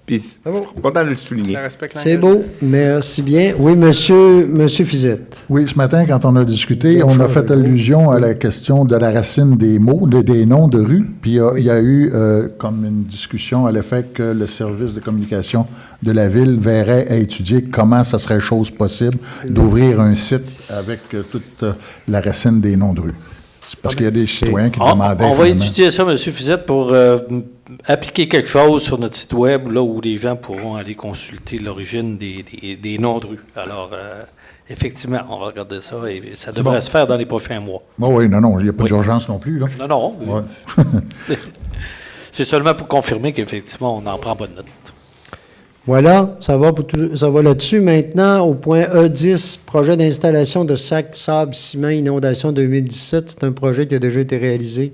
Puis, je suis content de le souligner.
C'est beau. Merci bien. Oui, monsieur Fizette.
Oui, ce matin, quand on a discuté, on a fait allusion à la question de la racine des mots, des noms de rues. Puis il y a eu comme une discussion à l'effet que le service de communication de la ville verrait à étudier comment ça serait chose possible d'ouvrir un site avec toute la racine des noms de rues. C'est parce qu'il y a des citoyens qui demandaient.
On va
finalement.
étudier ça, M. Fizette, pour appliquer quelque chose sur notre site Web, là où les gens pourront aller consulter l'origine des noms de rues. Alors, effectivement, on va regarder ça et ça devrait se faire dans les prochains mois.
Oui, non, il n'y a pas d'urgence non plus. Là.
Non.
Ouais.
C'est seulement pour confirmer qu'effectivement, on en prend bonne note.
Voilà, ça va là-dessus. Maintenant, au point E10, projet d'installation de sacs, sable, ciment, inondation 2017. C'est un projet qui a déjà été réalisé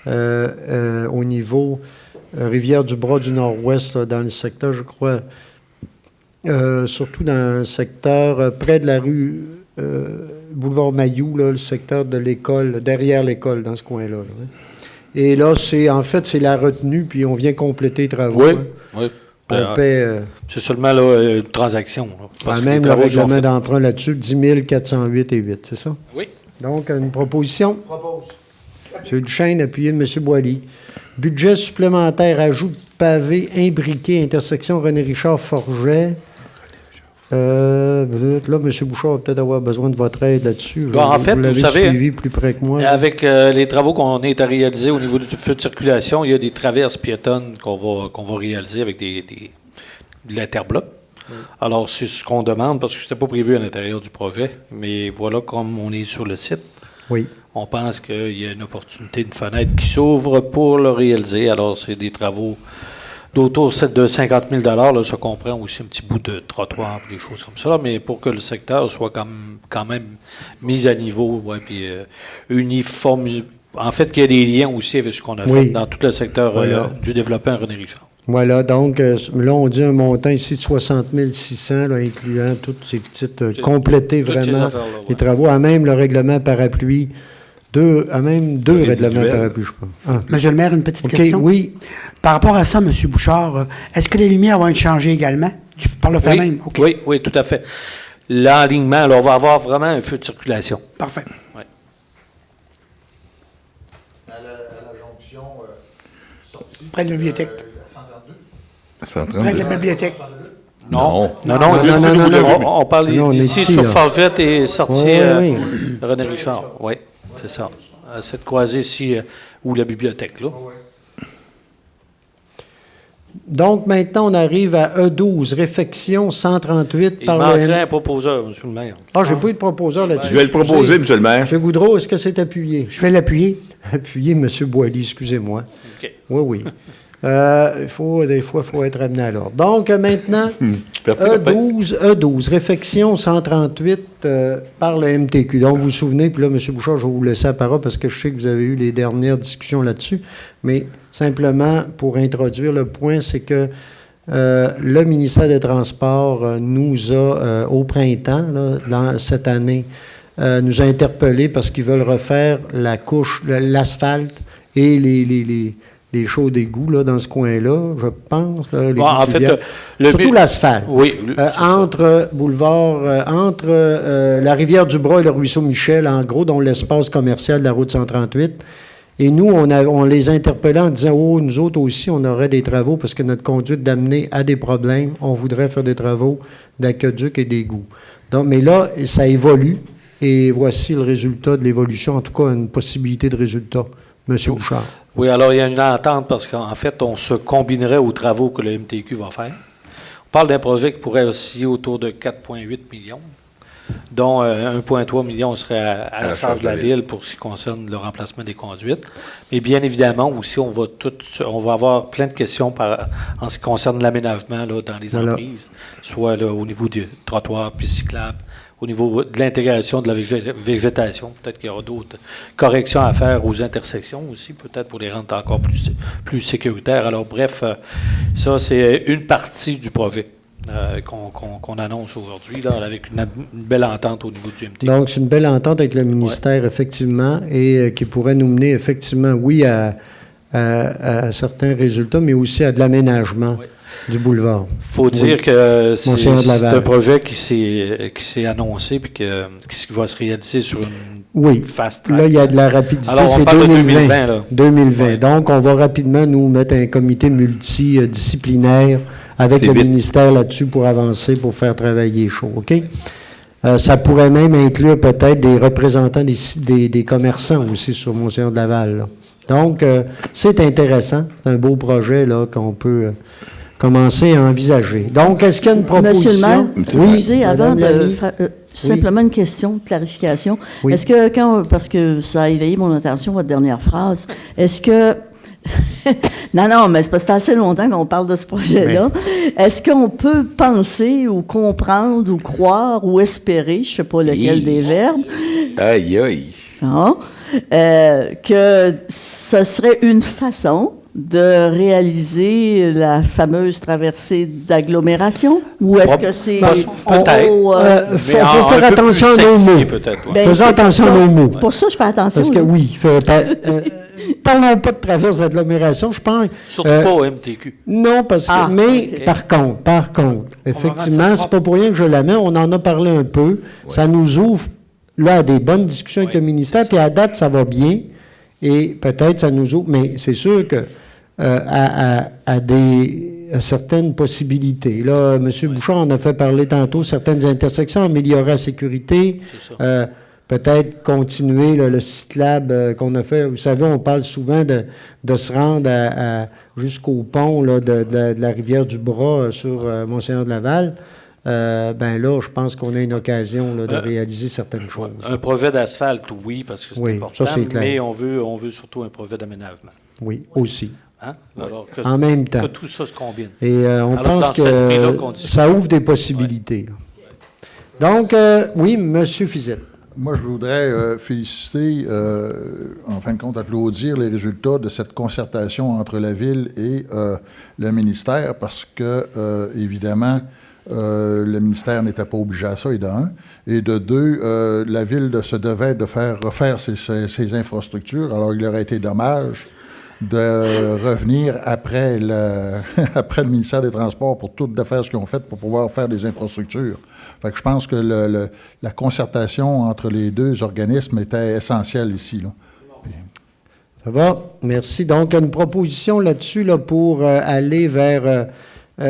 au niveau Rivière-du-Bras du Nord-Ouest, là, dans le secteur, je crois, surtout dans le secteur près de la rue Boulevard Mailloux, là, le secteur de l'école, derrière l'école, dans ce coin-là. Là. Et là, c'est la retenue, puis on vient compléter les travaux.
Oui,
hein.
oui.
On paie,
c'est seulement là, une transaction. Là, parce que
même
les
le
travaux sont
règlement
faits.
d'emprunt là-dessus, 10 408,8, c'est ça?
Oui.
Donc, une proposition. M. Duchesne, appuyé de M. Boily. Budget supplémentaire, ajout de pavé imbriqué, intersection René-Richard-Forget. Là, M. Bouchard va peut-être avoir besoin de votre aide là-dessus.
Bon, en fait, vous
l'avez
savez,
suivi plus près que moi.
Avec les travaux qu'on est à réaliser au niveau du feu de circulation, il y a des traverses piétonnes qu'on va réaliser avec de l'interbloc. Oui. Alors, c'est ce qu'on demande parce que ce n'était pas prévu à l'intérieur du projet. Mais voilà, comme on est sur le site,
oui.
On pense qu'il y a une opportunité, une fenêtre qui s'ouvre pour le réaliser. Alors, c'est des travaux d'autour de 50 000 $. Là, ça comprend aussi un petit bout de trottoir, des choses comme ça. Mais pour que le secteur soit quand même mis à niveau, ouais, puis uniforme. En fait, qu'il y ait des liens aussi avec ce qu'on a fait dans tout le secteur du développement René Richard.
Voilà, donc là, on dit un montant ici de 60 600, là, incluant toutes ces petites... compléter vraiment les travaux, à même le règlement parapluie. Deux règlements parapluie, je crois. Ah.
Monsieur le maire, une petite question.
Oui.
Par rapport à ça, M. Bouchard, est-ce que les lumières vont être changées également? Par le fait même? Okay.
Oui, tout à fait. L'alignement, alors, on va avoir vraiment un feu de circulation.
Parfait.
Oui.
À la jonction sortie...
Près de la bibliothèque.
132.
Près de la bibliothèque.
Non, on parle ici sur Forgette et sortie René Richard. Oui, c'est ça. À cette croisée ici, où la bibliothèque, là.
Donc, maintenant, on arrive à E12, réfection 138 par le...
Il manquerait un proposeur, M. le maire.
Ah, j'ai pas eu de proposeur là-dessus.
Je vais le proposer, M. le maire.
M. Goudreau, est-ce que c'est appuyé?
Je vais l'appuyer.
Appuyer, M. Boily, excusez-moi.
OK.
Oui. Des fois, il faut être amené à l'ordre. Donc, maintenant, E12, réfection 138 par le MTQ. Donc, vous vous souvenez, puis là, M. Bouchard, je vais vous laisser la parole parce que je sais que vous avez eu les dernières discussions là-dessus, mais simplement, pour introduire le point, c'est que le ministère des Transports nous a, au printemps, là, cette année, nous a interpellés parce qu'ils veulent refaire la couche, l'asphalte et les chauds d'égouts là, dans ce coin-là, je pense. Là,
en fait,
surtout l'asphalte.
Oui.
Entre la rivière du Bras et le ruisseau Michel, en gros, dont l'espace commercial de la route 138. Et nous, on les interpellait en disant, nous autres aussi, on aurait des travaux parce que notre conduite d'amener a des problèmes. On voudrait faire des travaux d'aqueduc et d'égouts. Donc, mais là, ça évolue. Et voici le résultat de l'évolution, en tout cas, une possibilité de résultat. M. Bouchard.
Oui, alors il y a une entente parce qu'en fait, on se combinerait aux travaux que le MTQ va faire. On parle d'un projet qui pourrait osciller autour de 4,8 millions, dont 1,3 million serait à la charge de la ville pour ce qui concerne le remplacement des conduites. Mais bien évidemment, aussi, on va avoir plein de questions en ce qui concerne l'aménagement là, dans les entreprises, soit là, au niveau du trottoir puis cyclable, au niveau de l'intégration de la végétation. Peut-être qu'il y aura d'autres corrections à faire aux intersections aussi, peut-être pour les rendre encore plus sécuritaires. Alors bref, ça c'est une partie du projet qu'on annonce aujourd'hui, là, avec une belle entente au niveau du MT.
Donc c'est une belle entente avec le ministère, effectivement, et qui pourrait nous mener effectivement, oui, à certains résultats, mais aussi à de l'aménagement. Oui. Du boulevard.
Il faut dire que c'est un projet qui s'est annoncé puis qui va se réaliser sur une fast track.
Là, il y a de la rapidité.
Alors,
c'est
2020. Là.
2020. Ouais. Donc, on va rapidement nous mettre un comité multidisciplinaire avec le ministère là-dessus pour avancer, pour faire travailler chaud. OK? Ça pourrait même inclure peut-être des représentants des commerçants aussi sur Mont-Saint-Laval, là. Donc, c'est intéressant. C'est un beau projet là, qu'on peut commencer à envisager. Donc, est-ce qu'il y a une proposition?
Monsieur le maire,
Oui,
excusez, avant
Madame
de simplement une question de clarification.
Oui.
Est-ce que, parce que ça a éveillé mon attention, votre dernière phrase, est-ce que non, mais c'est parce que ça fait assez longtemps qu'on parle de ce projet-là. Est-ce qu'on peut penser ou comprendre ou croire ou espérer, je ne sais pas lequel des verbes,
Aïe, aïe.
non, que ce serait une façon de réaliser la fameuse traversée d'agglomération? Ou est-ce que c'est...
peut-être.
Faut faire attention à nos mots. Faisons attention à nos mots.
Pour ça, je fais attention.
Parce que oui, parlons pas de traverse d'agglomération, je pense.
Surtout pas au MTQ.
Non, parce que, mais par contre, effectivement, c'est pas pour rien que je la mets, on en a parlé un peu, ça nous ouvre là à des bonnes discussions avec le ministère, puis à date, ça va bien, et peut-être ça nous ouvre, mais c'est sûr que à certaines possibilités. Là, M. Bouchard en a fait parler tantôt, certaines intersections, améliorer la sécurité, peut-être continuer le cyclable qu'on a fait. Vous savez, on parle souvent de se rendre jusqu'au pont là, de la rivière du Bras sur Mont-Saint-Laval. Ben là, je pense qu'on a une occasion là, de réaliser certaines choses.
Un projet d'asphalte, oui, parce que c'est important,
ça, c'est clair.
mais on veut surtout un projet d'aménagement.
Oui, aussi.
Hein? Alors
en même temps.
Que tout ça se combine.
Et on pense que ça ouvre des possibilités. Ouais. Donc, oui, M. Fizette.
Moi, je voudrais féliciter, en fin de compte, applaudir les résultats de cette concertation entre la Ville et le ministère parce que, évidemment, le ministère n'était pas obligé à ça, et de un. Et de deux, la Ville se devait de refaire ses infrastructures. Alors, il aurait été dommage de revenir après le ministère des Transports pour tout de faire ce qu'ils ont fait pour pouvoir faire des infrastructures. Fait que je pense que la concertation entre les deux organismes était essentielle ici, là.
Ça va? Merci. Donc, une proposition là-dessus là, pour aller vers...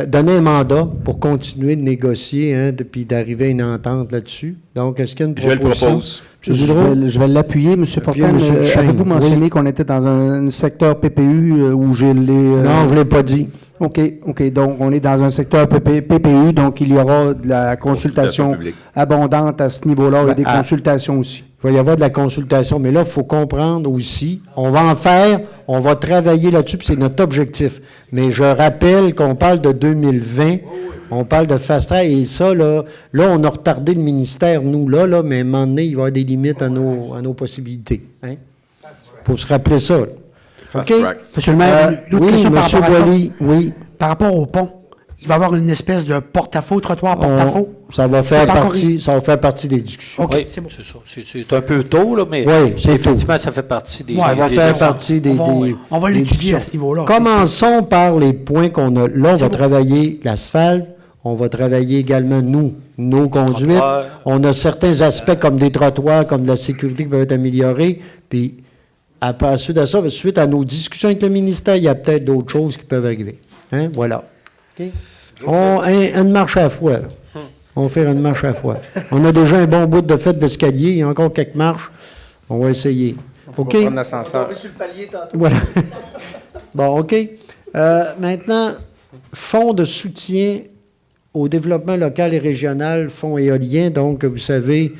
donner un mandat pour continuer de négocier, puis d'arriver à une entente là-dessus. Donc, est-ce qu'il y a une proposition?
Je le propose. Je vais l'appuyer, M. Fortin. Avez-vous mentionné qu'on était dans un secteur PPU où j'ai les...
Non, je ne l'ai pas dit.
OK. Donc, on est dans un secteur PPU, donc il y aura de la consultation abondante à ce niveau-là et des consultations aussi.
Il va y avoir de la consultation, mais là, il faut comprendre aussi, on va en faire, on va travailler là-dessus, puis c'est notre objectif. Mais je rappelle qu'on parle de 2020, on parle de fast-track, et ça, là, on a retardé le ministère, nous, là, mais à un moment donné, il va y avoir des limites à nos possibilités. Il faut se rappeler ça. Là. OK?
Monsieur le maire, une autre question par rapport à
Boily, oui.
Par rapport au pont, il va y avoir une espèce de porte-à-faux, trottoir porte-à-faux?
Ça va faire partie des discussions.
OK,
oui,
c'est bon.
C'est ça. C'est un peu tôt, là, mais effectivement, ça fait partie des...
Ça va faire partie des
on va l'étudier à ce niveau-là.
Commençons par les points qu'on a. Là, on va travailler l'asphalte, on va travailler également, nos conduites. On a certains aspects comme des trottoirs, comme de la sécurité qui peuvent être améliorés, puis après, suite à ça, suite à nos discussions avec le ministère, il y a peut-être d'autres choses qui peuvent arriver. Voilà. Okay. Une marche à la fois. Là. On va faire une marche à la fois. On a déjà un bon bout de fait d'escalier. Il y a encore quelques marches. On va essayer. OK? On va prendre l'ascenseur. Sur le palier tantôt. Voilà. Bon, OK. Maintenant, fonds de soutien au développement local et régional, fonds éolien. Donc, vous savez,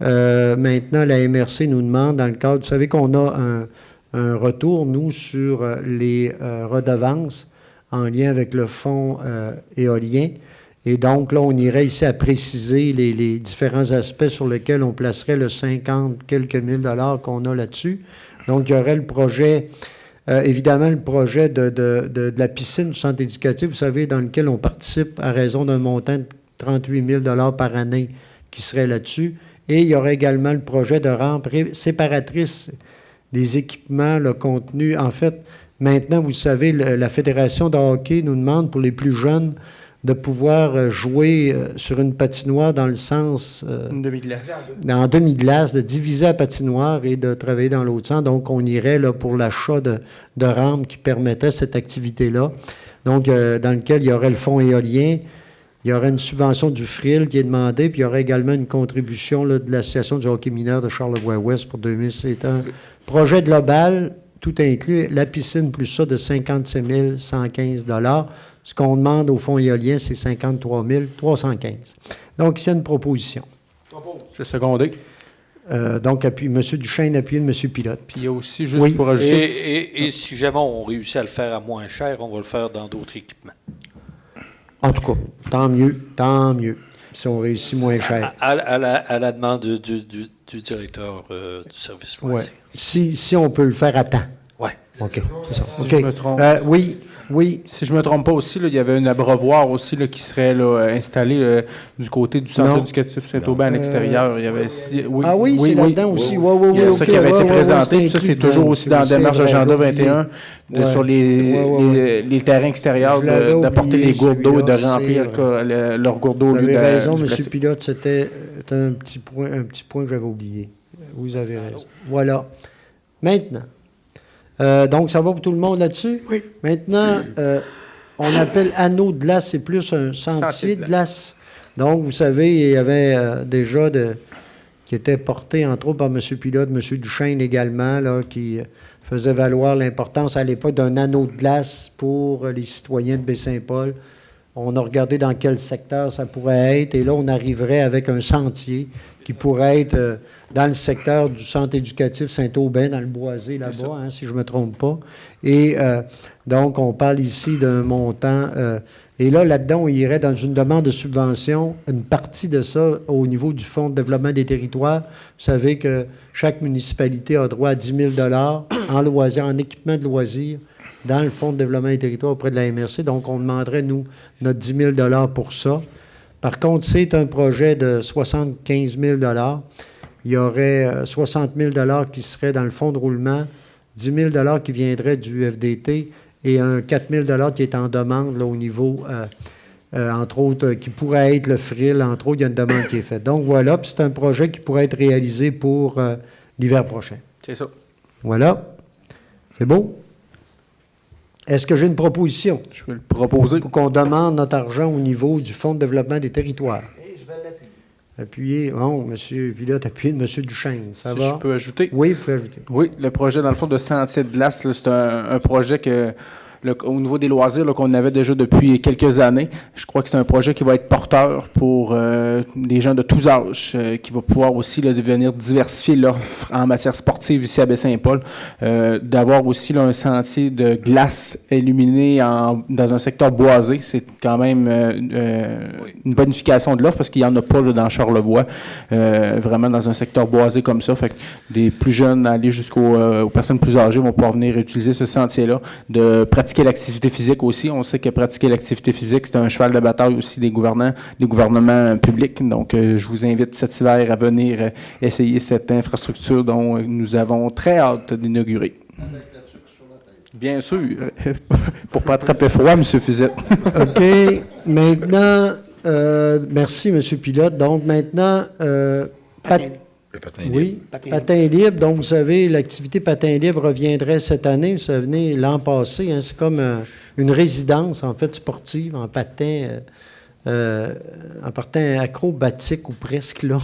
maintenant, la MRC nous demande, dans le cadre, vous savez qu'on a un retour, nous, sur les redevances en lien avec le fonds éolien. Et donc, là, on irait ici à préciser les différents aspects sur lesquels on placerait le 50 quelques mille dollars qu'on a là-dessus. Donc, il y aurait le projet, évidemment, le projet de la piscine du centre éducatif, vous savez, dans lequel on participe à raison d'un montant de 38 000 dollars par année qui serait là-dessus. Et il y aurait également le projet de rampe séparatrice des équipements, le contenu. En fait, maintenant, vous savez, la Fédération de hockey nous demande, pour les plus jeunes, de pouvoir jouer sur une patinoire dans le sens...
une demi-glace.
En demi-glace, de diviser la patinoire et de travailler dans l'autre sens. Donc, on irait là, pour l'achat de rampes qui permettrait cette activité-là. Donc, dans lequel il y aurait le fonds éolien. Il y aurait une subvention du FRIL qui est demandée, puis il y aurait également une contribution là, de l'Association du hockey mineur de Charlevoix-Ouest pour 2000. C'est un projet global, tout inclus, la piscine plus ça de 57 115 $. Ce qu'on demande au fonds éolien, c'est 53 315 $. Donc, ici, il y a une proposition.
Je secondé.
Donc, M. Duchesne appuyé de M. Pilote.
Puis il y a aussi, juste pour ajouter...
Et si jamais on réussit à le faire à moins cher, on va le faire dans d'autres équipements.
En tout cas, tant mieux, si on réussit moins cher.
À la demande du directeur du service loisir.
Ouais. Si on peut le faire à temps.
Oui.
OK. C'est ça.
Si
OK.
je me trompe.
Oui.
Si je ne me trompe pas aussi, là, il y avait un abreuvoir aussi là, qui serait là, installé du côté du centre éducatif Saint-Aubin à l'extérieur. Il y avait, c'est
là-dedans aussi. Oui,
c'est ça qui avait été présenté. Ça, c'est toujours aussi dans la démarche Agenda 21 sur les terrains extérieurs d'apporter les gourdes d'eau et de remplir leurs gourdes d'eau.
Vous avez raison, M. Pilote, c'était un petit point que j'avais oublié. Vous avez raison. Voilà. Maintenant. Donc, ça va pour tout le monde là-dessus?
Oui.
Maintenant, on appelle anneau de glace, c'est plus un sentier de glace. Donc, vous savez, il y avait déjà qui était porté, entre autres, par M. Pilote, M. Duchesne également, là, qui faisait valoir l'importance à l'époque d'un anneau de glace pour les citoyens de Baie-Saint-Paul. On a regardé dans quel secteur ça pourrait être, et là, on arriverait avec un sentier qui pourrait être dans le secteur du centre éducatif Saint-Aubin, dans le Boisé, là-bas, si je ne me trompe pas. Et donc, on parle ici d'un montant. Et là-dedans, on irait dans une demande de subvention, une partie de ça au niveau du Fonds de développement des territoires. Vous savez que chaque municipalité a droit à 10 000 $ en loisirs, en équipement de loisirs, dans le Fonds de développement des territoires auprès de la MRC. Donc, on demanderait, nous, notre 10 000 $ pour ça. Par contre, c'est un projet de 75 000 $. Il y aurait 60 000 $ qui seraient dans le fonds de roulement, 10 000 $ qui viendraient du FDT et un 4 000 $ qui est en demande là, au niveau, entre autres, qui pourrait être le FRIL. Entre autres, il y a une demande qui est faite. Donc, voilà. Puis c'est un projet qui pourrait être réalisé pour l'hiver prochain.
C'est ça.
Voilà. C'est beau? Est-ce que j'ai une proposition?
Je vais le proposer.
Pour qu'on demande notre argent au niveau du Fonds de développement des territoires.
Et je vais l'appuyer.
Appuyé. Bon, M. Pilote, appuyé de M. Duchesne. Ça va?
Si je peux ajouter?
Oui, vous pouvez ajouter.
Oui, le projet, dans le fond, de sentier de glace, là, c'est un projet que, au niveau des loisirs, là, qu'on avait déjà depuis quelques années. Je crois que c'est un projet qui va être porteur pour des gens de tous âges, qui va pouvoir aussi là, devenir diversifier l'offre en matière sportive ici à Baie-Saint-Paul. D'avoir aussi là, un sentier de glace illuminé dans un secteur boisé, c'est quand même une bonification de l'offre parce qu'il n'y en a pas là, dans Charlevoix, vraiment dans un secteur boisé comme ça. Fait que des plus jeunes aller jusqu'aux personnes plus âgées vont pouvoir venir utiliser ce sentier-là, de pratiquer l'activité physique aussi. On sait que pratiquer l'activité physique, c'est un cheval de bataille aussi des gouvernements publics. Donc, je vous invite cet hiver à venir essayer cette infrastructure dont nous avons très hâte d'inaugurer. Bien sûr, pour ne pas attraper froid, M. Fizette.
OK. Maintenant, merci, M. Pilote. Donc, maintenant, patin libre. Donc, vous savez, l'activité patin libre reviendrait cette année. Vous savez, l'an passé, hein, c'est comme une résidence, en fait, sportive en patin acrobatique ou presque, là.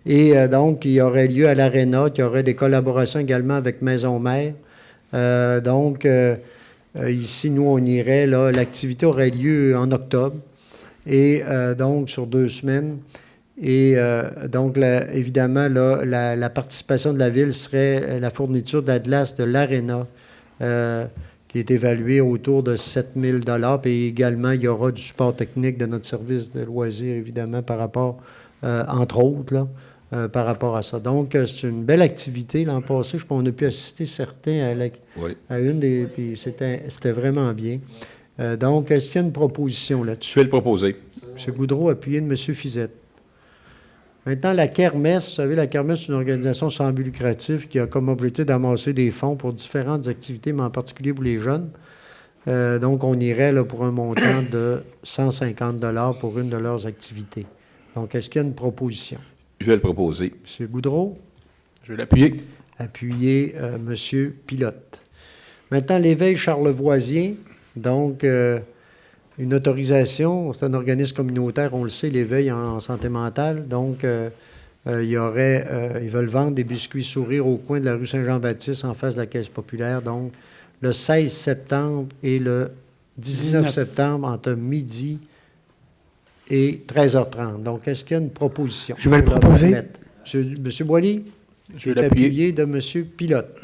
Et donc, il y aurait lieu à l'Aréna, il y aurait des collaborations également avec Maison Mère. Donc, ici, nous, on irait, là, l'activité aurait lieu en octobre. Et donc, sur 2 semaines. Et donc, évidemment, là, la participation de la Ville serait la fourniture de la glace de l'Aréna, qui est évaluée autour de 7 000 $. Puis également, il y aura du support technique de notre service de loisirs, évidemment, par rapport, entre autres, là, par rapport à ça. Donc, c'est une belle activité. L'an passé, je pense qu'on a pu assister certains à une des... Puis c'était vraiment bien. Donc, est-ce qu'il y a une proposition là-dessus?
Je vais le proposer.
M. Goudreau, appuyé de M. Fizette. Maintenant, la Kermesse, vous savez, la Kermesse, c'est une organisation sans but lucratif qui a comme objectif d'amasser des fonds pour différentes activités, mais en particulier pour les jeunes. Donc, on irait là, pour un montant de 150 $ pour une de leurs activités. Donc, est-ce qu'il y a une proposition?
Je vais le proposer.
M. Goudreau?
Je vais l'appuyer.
Appuyé M. Pilote. Maintenant, l'éveil charlevoisien. Donc, une autorisation. C'est un organisme communautaire, on le sait, l'éveil en santé mentale. Donc, ils veulent vendre des biscuits sourires au coin de la rue Saint-Jean-Baptiste en face de la Caisse populaire. Donc, le 16 septembre et le 19 septembre entre midi et 13h30. Donc, est-ce qu'il y a une proposition?
Je vais le proposer.
Monsieur Boily?
Je vais
est
l'appuyer.
appuyé de M. Pilote.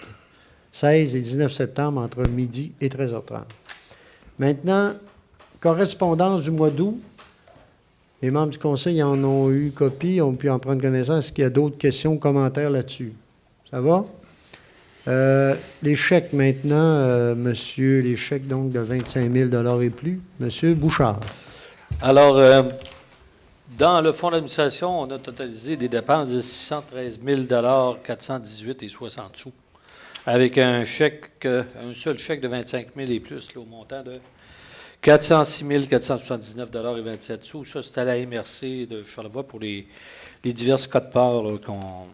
16 et 19 septembre entre midi et 13h30. Maintenant, correspondance du mois d'août. Les membres du conseil en ont eu copie, ont pu en prendre connaissance. Est-ce qu'il y a d'autres questions, commentaires là-dessus? Ça va? Les chèques maintenant, monsieur, les chèques donc de 25 000 et plus. Monsieur Bouchard.
Alors, dans le fonds d'administration, on a totalisé des dépenses de 613 418 et 60 sous, avec un seul chèque de 25 000 et plus, là, au montant de 406 479 et 27 sous. Ça, c'est à la MRC de Charlevoix pour les diverses cotes-parts dans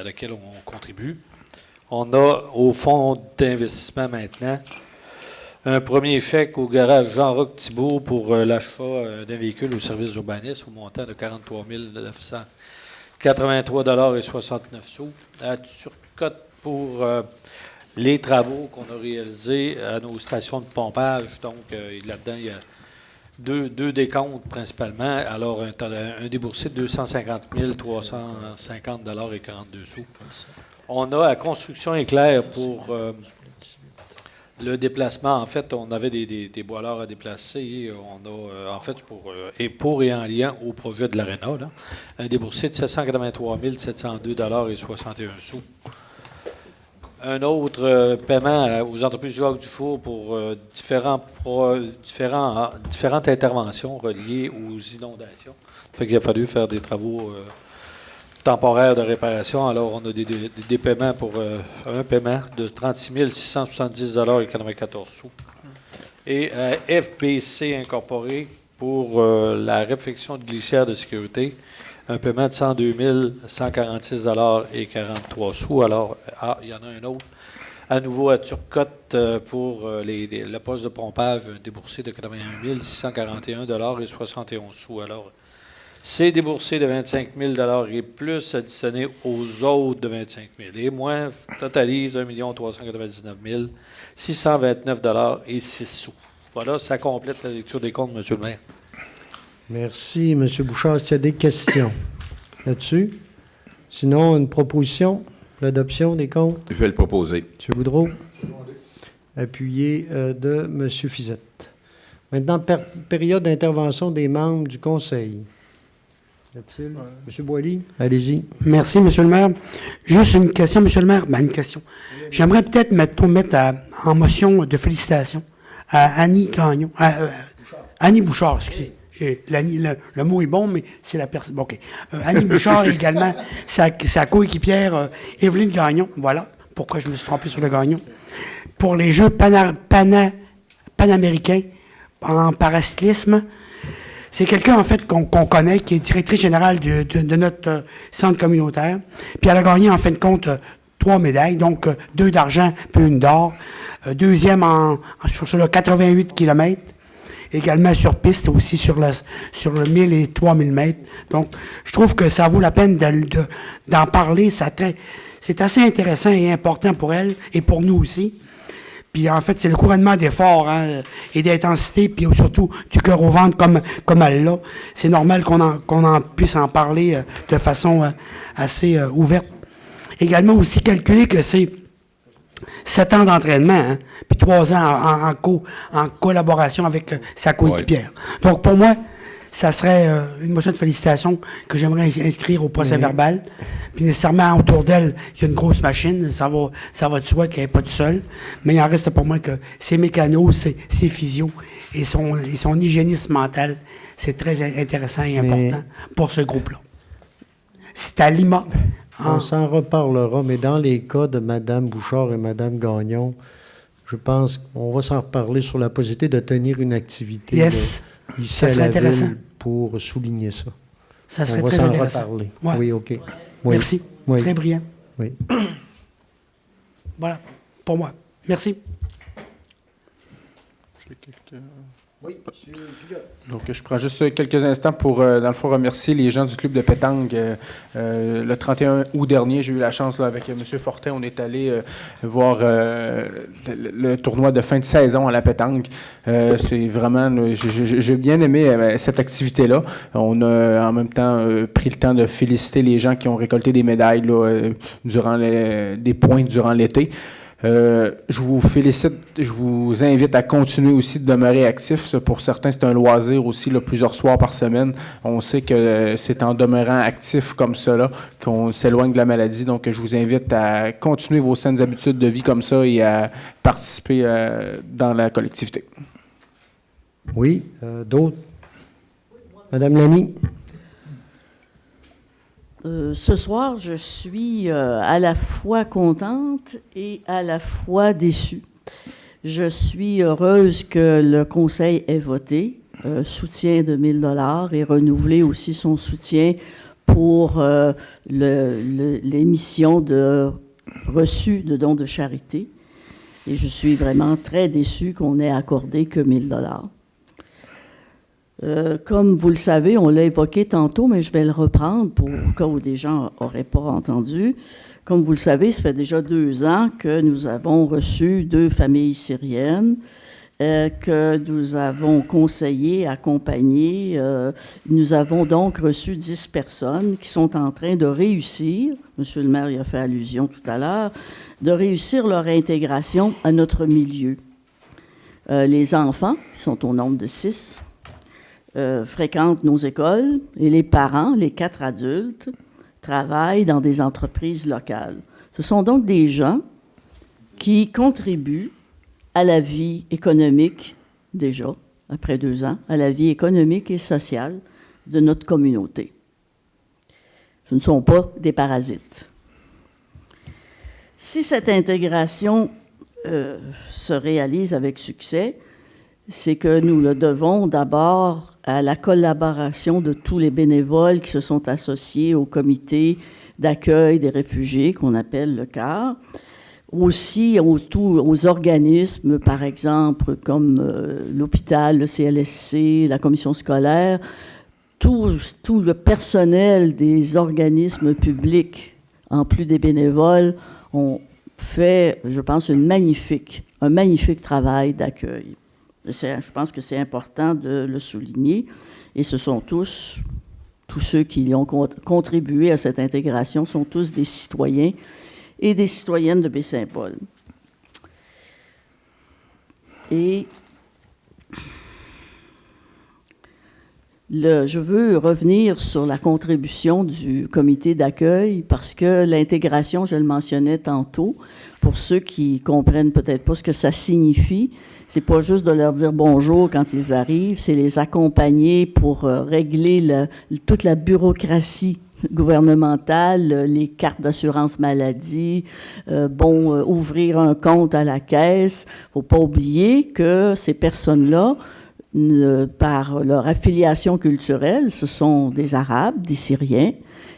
lesquelles on contribue. On a au fonds d'investissement maintenant un premier chèque au garage Jean-Roch Thibault pour l'achat d'un véhicule au service d'urbanisme au montant de 43 983 et 69 sous. La surcote pour les travaux qu'on a réalisés à nos stations de pompage. Donc, là-dedans, il y a deux décomptes principalement. Alors, un déboursé de 250 350 et 42 sous. On a à Construction Éclair pour le déplacement. En fait, on avait des boileurs à déplacer. On a, en fait, pour et en lien au projet de l'Aréna, là, un déboursé de 783 702 et 61 sous. Un autre paiement aux entreprises Jacques Dufour pour différentes interventions reliées aux inondations. Fait qu'il a fallu faire des travaux temporaires de réparation. Alors, on a des paiements pour un paiement de 36 670 et 94 sous. Et FBC Incorporé pour la réfection de glissière de sécurité, un paiement de 102 146 et 43 sous. Alors, il y en a un autre. À nouveau, à Turcotte, pour le poste de pompage, un déboursé de 81 641 et 71 sous. Alors, ces déboursés de 25 000 et plus additionnés aux autres de 25 000 et moins totalise 1 399 629 et 6 sous. Voilà, ça complète la lecture des comptes, M. le maire.
Merci, M. Bouchard. Est-ce qu'il y a des questions là-dessus? Sinon, une proposition pour l'adoption des comptes?
Je vais le proposer.
M. Boudreau. Appuyé de M. Fizette. Maintenant, période d'intervention des membres du conseil. Y a-t-il? M. Boily, allez-y.
Merci, M. le maire. Juste une question, M. le maire. Ben, une question. J'aimerais peut-être mettre en motion de félicitations à Annie Gagnon. Annie Bouchard, excusez. Le mot est bon, mais c'est la personne. OK. Annie Bouchard et également sa coéquipière Evelyne Gagnon. Voilà pourquoi je me suis trompé sur le Gagnon. Pour les Jeux panaméricains en paracyclisme. C'est quelqu'un, en fait, qu'on connaît, qui est directrice générale de notre centre communautaire. Puis elle a gagné, en fin de compte, 3 médailles, donc 2 d'argent puis 1 d'or. Deuxième sur le 88 km. Également sur piste, aussi sur le 1000 et 3000 mètres. Donc, je trouve que ça vaut la peine d'en parler. C'est assez intéressant et important pour elle et pour nous aussi. Puis, en fait, c'est le couronnement d'efforts et d'intensité, puis surtout du cœur au ventre comme elle l'a. C'est normal qu'on en puisse en parler de façon assez ouverte. Également aussi calculer que c'est 7 ans d'entraînement, puis 3 ans en collaboration avec sa coéquipière. Ouais. Donc, pour moi, ça serait une motion de félicitations que j'aimerais inscrire au procès verbal. Puis, nécessairement, autour d'elle, il y a une grosse machine. Ça va de soi qu'elle n'est pas toute seule. Mais il en reste pour moi que ses mécanos, ses physios et son hygiénisme mental, c'est très intéressant et important pour ce groupe-là. C'est à Lima.
On s'en reparlera, mais dans les cas de Mme Bouchard et Mme Gagnon, je pense qu'on va s'en reparler sur la possibilité de tenir une activité ici à la ville pour souligner ça.
Ça serait très intéressant.
On va s'en reparler.
Ouais.
Oui, OK.
Oui. Merci. Oui. Très brillant.
Oui.
Voilà, pour moi. Merci.
Oui, M. Pilote.
Donc, je prends juste quelques instants pour, dans le fond, remercier les gens du club de pétanque. Le 31 août dernier, j'ai eu la chance, là, avec M. Fortin, on est allé voir le tournoi de fin de saison à la pétanque. C'est vraiment, j'ai bien aimé cette activité-là. On a en même temps pris le temps de féliciter les gens qui ont récolté des médailles là, des points durant l'été. Je vous félicite, je vous invite à continuer aussi de demeurer actifs. Ça, pour certains, c'est un loisir aussi, là, plusieurs soirs par semaine. On sait que c'est en demeurant actif comme ça là, qu'on s'éloigne de la maladie. Donc, je vous invite à continuer vos saines habitudes de vie comme ça et à participer dans la collectivité.
Oui, d'autres? Madame Lamy?
Ce soir, je suis à la fois contente et à la fois déçue. Je suis heureuse que le Conseil ait voté soutien de 1 000 $ et renouvelé aussi son soutien pour l'émission de reçus de dons de charité. Et je suis vraiment très déçue qu'on ait accordé que 1 000 $. Comme vous le savez, on l'a évoqué tantôt, mais je vais le reprendre pour au cas où des gens n'auraient pas entendu. Comme vous le savez, ça fait déjà 2 ans que nous avons reçu 2 familles syriennes, que nous avons conseillé, accompagné. Nous avons donc reçu 10 personnes qui sont en train de réussir, Monsieur le maire y a fait allusion tout à l'heure, de réussir leur intégration à notre milieu. Les enfants, qui sont au nombre de 6, fréquentent nos écoles et les parents, les 4 adultes, travaillent dans des entreprises locales. Ce sont donc des gens qui contribuent à la vie économique, déjà, après 2 ans, à la vie économique et sociale de notre communauté. Ce ne sont pas des parasites. Si cette intégration se réalise avec succès, c'est que nous le devons d'abord à la collaboration de tous les bénévoles qui se sont associés au comité d'accueil des réfugiés, qu'on appelle le CAR, aussi aux organismes, par exemple, comme l'hôpital, le CLSC, la commission scolaire, tout le personnel des organismes publics, en plus des bénévoles, ont fait, je pense, un magnifique travail d'accueil. Je pense que c'est important de le souligner. Et ce sont tous ceux qui ont contribué à cette intégration, sont tous des citoyens et des citoyennes de Baie-Saint-Paul. Et je veux revenir sur la contribution du comité d'accueil parce que l'intégration, je le mentionnais tantôt, pour ceux qui comprennent peut-être pas ce que ça signifie, c'est pas juste de leur dire bonjour quand ils arrivent, c'est les accompagner pour régler toute la bureaucratie gouvernementale, les cartes d'assurance maladie, ouvrir un compte à la caisse. Faut pas oublier que ces personnes-là, par leur affiliation culturelle, ce sont des Arabes, des Syriens,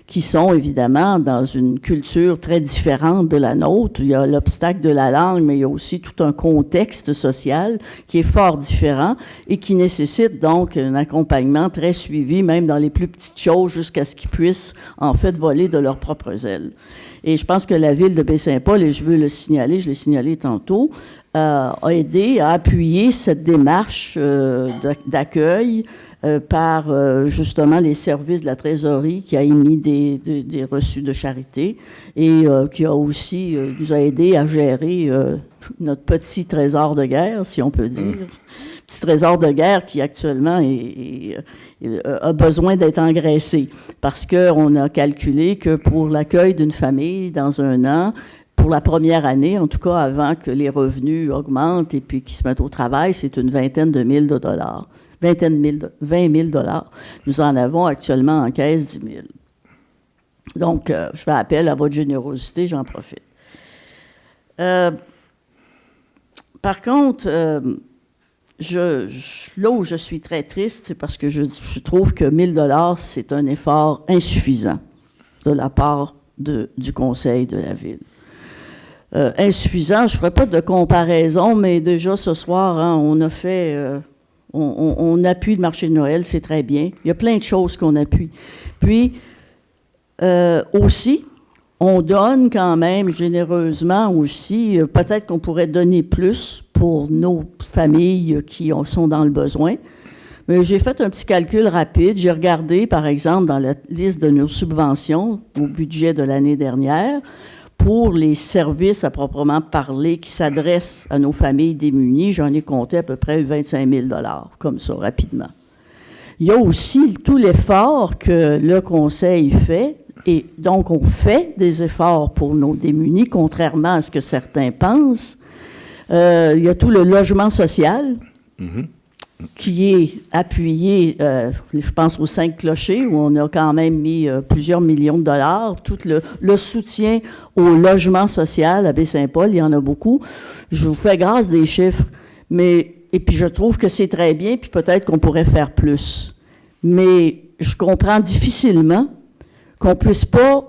qui sont évidemment dans une culture très différente de la nôtre. Il y a l'obstacle de la langue, mais il y a aussi tout un contexte social qui est fort différent et qui nécessite donc un accompagnement très suivi, même dans les plus petites choses, jusqu'à ce qu'ils puissent en fait voler de leurs propres ailes. Et je pense que la ville de Baie-Saint-Paul, et je veux le signaler, je l'ai signalé tantôt, a aidé à appuyer cette démarche d'accueil par justement les services de la trésorerie qui a émis des reçus de charité et qui a aussi nous a aidé à gérer notre petit trésor de guerre, si on peut dire. Petit trésor de guerre qui actuellement a besoin d'être engraissé parce qu'on a calculé que pour l'accueil d'une famille dans 1 an, pour la première année, en tout cas avant que les revenus augmentent et puis qu'ils se mettent au travail, c'est une vingtaine de mille de dollars. 20 000 $. Nous en avons actuellement en caisse 10 000. Donc, je fais appel à votre générosité, j'en profite. Par contre, là où je suis très triste, c'est parce que je trouve que 1 000 $, c'est un effort insuffisant de la part du conseil de la ville. Insuffisant, je ne ferai pas de comparaison, mais déjà ce soir, hein, on a fait On appuie le marché de Noël, c'est très bien. Il y a plein de choses qu'on appuie. Puis, aussi, on donne quand même généreusement aussi, peut-être qu'on pourrait donner plus pour nos familles qui sont dans le besoin. Mais j'ai fait un petit calcul rapide. J'ai regardé, par exemple, dans la liste de nos subventions au budget de l'année dernière, pour les services à proprement parler qui s'adressent à nos familles démunies, j'en ai compté à peu près 25 000 $, comme ça, rapidement. Il y a aussi tout l'effort que le Conseil fait, et donc on fait des efforts pour nos démunis, contrairement à ce que certains pensent. Il y a tout le logement social, qui est appuyé, je pense, aux 5 clochers, où on a quand même mis plusieurs millions de dollars. Tout le soutien au logement social à Baie-Saint-Paul, il y en a beaucoup. Je vous fais grâce des chiffres, et puis je trouve que c'est très bien, puis peut-être qu'on pourrait faire plus. Mais je comprends difficilement qu'on ne puisse pas,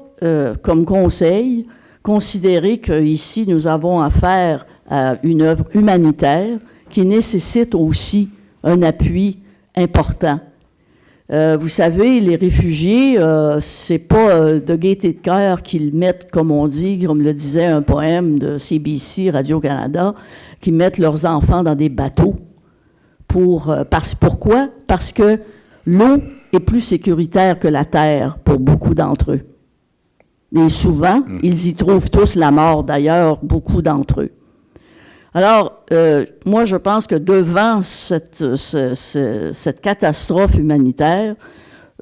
comme conseil, considérer qu'ici, nous avons affaire à une œuvre humanitaire qui nécessite aussi un appui important. Vous savez, les réfugiés, c'est pas de gaieté de cœur qu'ils mettent, comme on dit, comme le disait un poème de CBC, Radio-Canada, qu'ils mettent leurs enfants dans des bateaux. Pourquoi? Parce que l'eau est plus sécuritaire que la terre pour beaucoup d'entre eux. Et souvent, ils y trouvent tous la mort, d'ailleurs, beaucoup d'entre eux. Alors, moi, je pense que devant cette catastrophe humanitaire,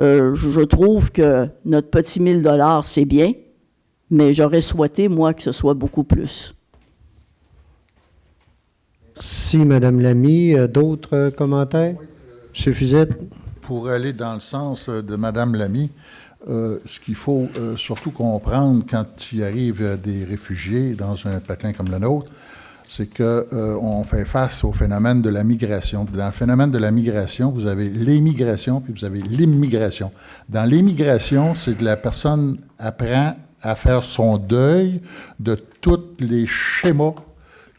je trouve que notre petit 1 000 $, c'est bien, mais j'aurais souhaité, moi, que ce soit beaucoup plus.
Merci, Mme Lamy. D'autres commentaires? M. Fizette?
Pour aller dans le sens de Mme Lamy, ce qu'il faut surtout comprendre quand il arrive des réfugiés dans un patelin comme le nôtre, c'est qu'on fait face au phénomène de la migration. Dans le phénomène de la migration, vous avez l'émigration, puis vous avez l'immigration. Dans l'émigration, c'est que la personne apprend à faire son deuil de tous les schémas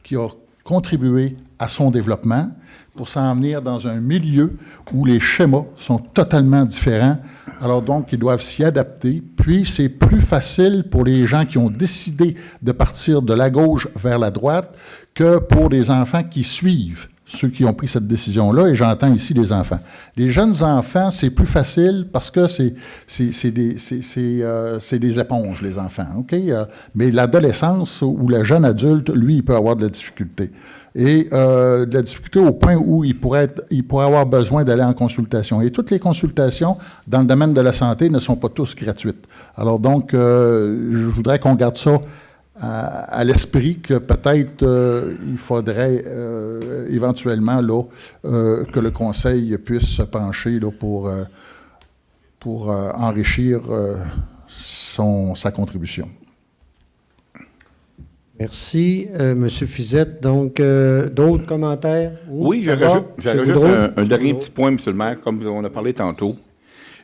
qui ont contribué à son développement pour s'en venir dans un milieu où les schémas sont totalement différents. Alors donc, ils doivent s'y adapter. Puis, c'est plus facile pour les gens qui ont décidé de partir de la gauche vers la droite que pour les enfants qui suivent ceux qui ont pris cette décision-là, et j'entends ici les enfants. Les jeunes enfants, c'est plus facile parce que c'est des éponges, les enfants, OK? Mais l'adolescence ou le jeune adulte, lui, il peut avoir de la difficulté. Et de la difficulté au point où il pourrait avoir besoin d'aller en consultation. Et toutes les consultations dans le domaine de la santé ne sont pas tous gratuites. Alors donc, je voudrais qu'on garde ça à l'esprit, que peut-être il faudrait éventuellement là, que le Conseil puisse se pencher là, pour enrichir sa contribution.
Merci, M. Fizette. Donc, d'autres commentaires?
Oui, j'aurais juste un dernier petit point, M. le maire, comme on a parlé tantôt.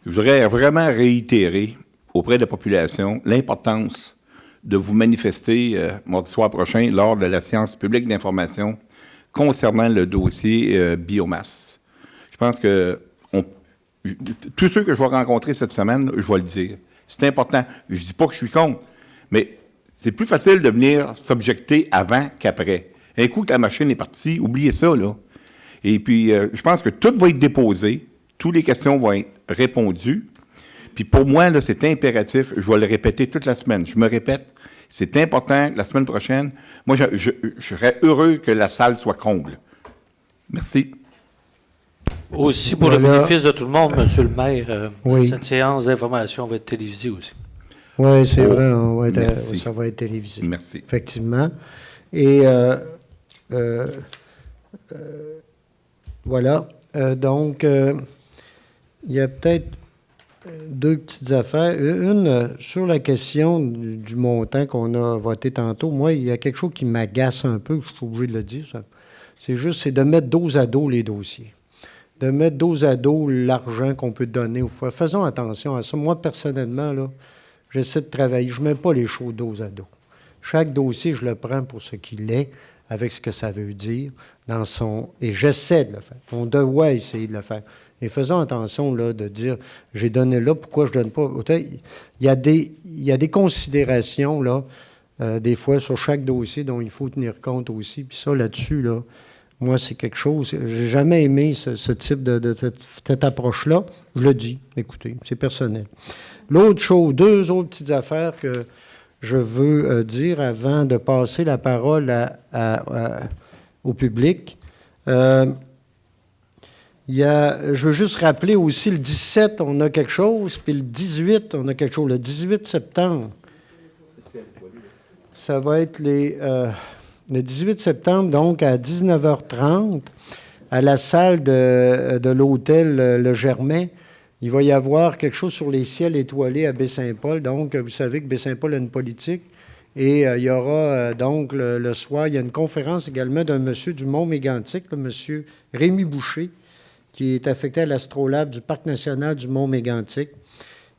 Je voudrais vraiment réitérer auprès de la population l'importance de vous manifester mardi soir prochain lors de la séance publique d'information concernant le dossier biomasse. Je pense que tous ceux que je vais rencontrer cette semaine, je vais le dire. C'est important. Je ne dis pas que je suis contre, mais c'est plus facile de venir s'objecter avant qu'après. Un coup que la machine est partie, oubliez ça, là. Et puis, je pense que tout va être déposé, toutes les questions vont être répondues. Puis pour moi, là, c'est impératif, je vais le répéter toute la semaine. Je me répète, c'est important, la semaine prochaine, moi, je serais heureux que la salle soit comble. Merci.
Aussi, pour le bénéfice de tout le monde, M. le maire,
oui.
Cette séance d'information va être télévisée aussi.
Oui, c'est vrai, ça va être télévisé.
Merci.
Effectivement. Et voilà. Donc, il y a peut-être deux petites affaires. Une, sur la question du montant qu'on a voté tantôt, moi, il y a quelque chose qui m'agace un peu, je suis obligé de le dire. C'est de mettre dos à dos les dossiers. De mettre dos à dos l'argent qu'on peut donner aux fois. Faisons attention à ça. Moi, personnellement, là, j'essaie de travailler. Je ne mets pas les choses dos à dos. Chaque dossier, je le prends pour ce qu'il est. avec ce que ça veut dire et j'essaie de le faire. On doit essayer de le faire. Et faisons attention là, de dire, j'ai donné là, pourquoi je ne donne pas? Il y a des considérations, là, des fois, sur chaque dossier dont il faut tenir compte aussi. Puis ça, là-dessus, là, moi, c'est quelque chose, j'ai jamais aimé ce type de cette approche-là. Je le dis, écoutez, c'est personnel. L'autre chose, 2 autres petites affaires que je veux dire avant de passer la parole au public. Je veux juste rappeler aussi, le 17, on a quelque chose, puis le 18, on a quelque chose. Le 18 septembre, ça va être le 18 septembre, donc à 19h30, à la salle de l'hôtel Le Germain. Il va y avoir quelque chose sur les ciels étoilés à Baie-Saint-Paul. Donc, vous savez que Baie-Saint-Paul a une politique. Et il y aura donc le soir, il y a une conférence également d'un monsieur du Mont-Mégantic, le monsieur Rémi Boucher, qui est affecté à l'Astrolabe du Parc national du Mont-Mégantic.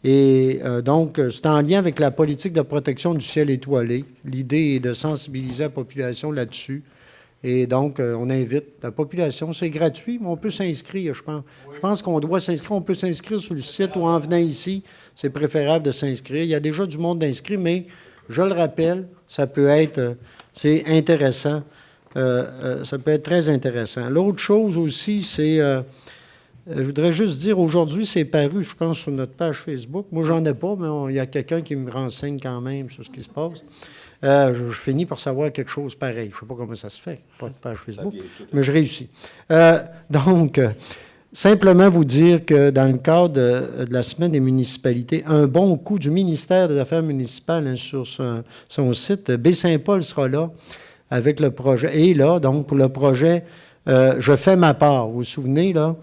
Et donc, c'est en lien avec la politique de protection du ciel étoilé. L'idée est de sensibiliser la population là-dessus. Et donc, on invite la population. C'est gratuit, mais on peut s'inscrire, je pense. Je pense qu'on doit s'inscrire. On peut s'inscrire sur le site ou en venant ici. C'est préférable de s'inscrire. Il y a déjà du monde d'inscrits, mais je le rappelle, ça peut être... c'est intéressant. Ça peut être très intéressant. L'autre chose aussi, c'est... je voudrais juste dire, aujourd'hui, c'est paru, je pense, sur notre page Facebook. Moi, j'en ai pas, mais il y a quelqu'un qui me renseigne quand même sur ce qui se passe. Je finis par savoir quelque chose pareil. Je ne sais pas comment ça se fait, pas de page Facebook, mais je réussis. Donc, simplement vous dire que dans le cadre de la Semaine des municipalités, un bon coup du ministère des Affaires municipales sur son site, Baie-Saint-Paul sera là avec le projet. Et là, donc, pour le projet, je fais ma part. Vous vous souvenez, là,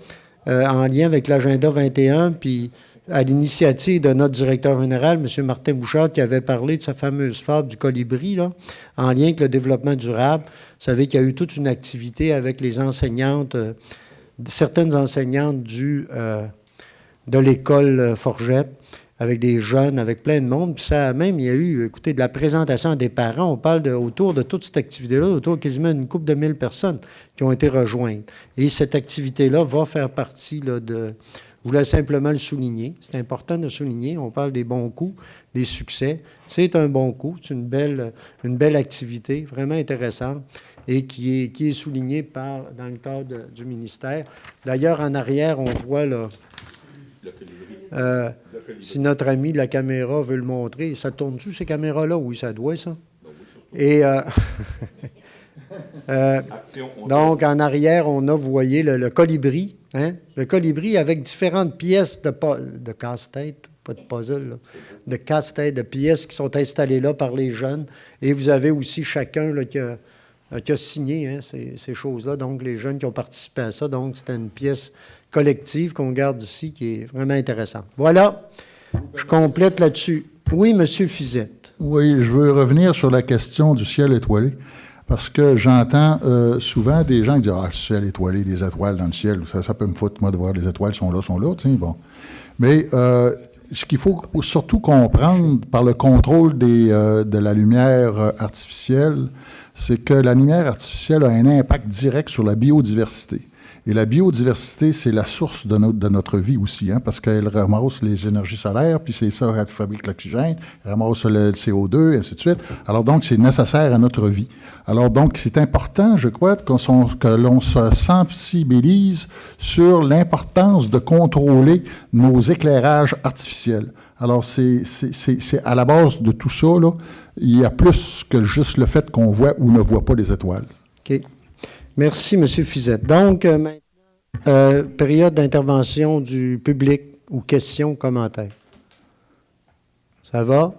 en lien avec l'agenda 21, puis à l'initiative de notre directeur général, M. Martin Bouchard, qui avait parlé de sa fameuse fable du colibri, là, en lien avec le développement durable. Vous savez qu'il y a eu toute une activité avec les enseignantes, certaines enseignantes de l'école Forgette, avec des jeunes, avec plein de monde. Puis ça même, il y a eu, écoutez, de la présentation à des parents. On parle autour de toute cette activité-là, autour de quasiment une couple de 1000 personnes qui ont été rejointes. Et cette activité-là va faire partie là, je voulais simplement le souligner. C'est important de le souligner. On parle des bons coups, des succès. C'est un bon coup. C'est une belle activité, vraiment intéressante, et qui est soulignée dans le cadre du ministère. D'ailleurs, en arrière, on voit là, si notre ami de la caméra veut le montrer, ça tourne-tu, ces caméras-là? Oui, ça doit, ça. Et donc, en arrière, on a, vous voyez, le colibri. Hein? Le colibri avec différentes pièces de casse-tête, pas de puzzle, là, de casse-tête, de pièces qui sont installées là par les jeunes. Et vous avez aussi chacun là, qui a signé hein, ces choses-là, donc les jeunes qui ont participé à ça. Donc, c'était une pièce collective qu'on garde ici qui est vraiment intéressante. Voilà, je complète là-dessus. Oui, M. Fizette.
Oui, je veux revenir sur la question du ciel étoilé. Parce que j'entends souvent des gens qui disent « Ah, le ciel étoilé, les étoiles dans le ciel, ça peut me foutre, moi, de voir les étoiles sont là, tu sais, bon. » Mais ce qu'il faut surtout comprendre par le contrôle de la lumière artificielle, c'est que la lumière artificielle a un impact direct sur la biodiversité. Et la biodiversité, c'est la source de notre vie aussi, hein, parce qu'elle ramasse les énergies solaires, puis c'est ça qui fabrique l'oxygène, elle ramasse le CO2, et ainsi de suite. Alors donc, c'est nécessaire à notre vie. Alors donc, c'est important, je crois, que l'on se sensibilise sur l'importance de contrôler nos éclairages artificiels. Alors, c'est à la base de tout ça, là, il y a plus que juste le fait qu'on voit ou ne voit pas les étoiles.
OK. Merci, M. Fizette. Donc, maintenant, période d'intervention du public ou questions, commentaires. Ça va?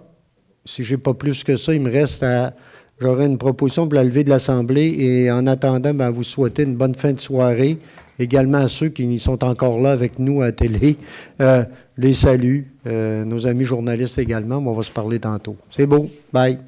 Si je n'ai pas plus que ça, il me reste j'aurai une proposition pour la levée de l'Assemblée et en attendant, ben, vous souhaiter une bonne fin de soirée. Également à ceux qui sont encore là avec nous à la télé. Les saluts, nos amis journalistes également, on va se parler tantôt. C'est beau. Bye.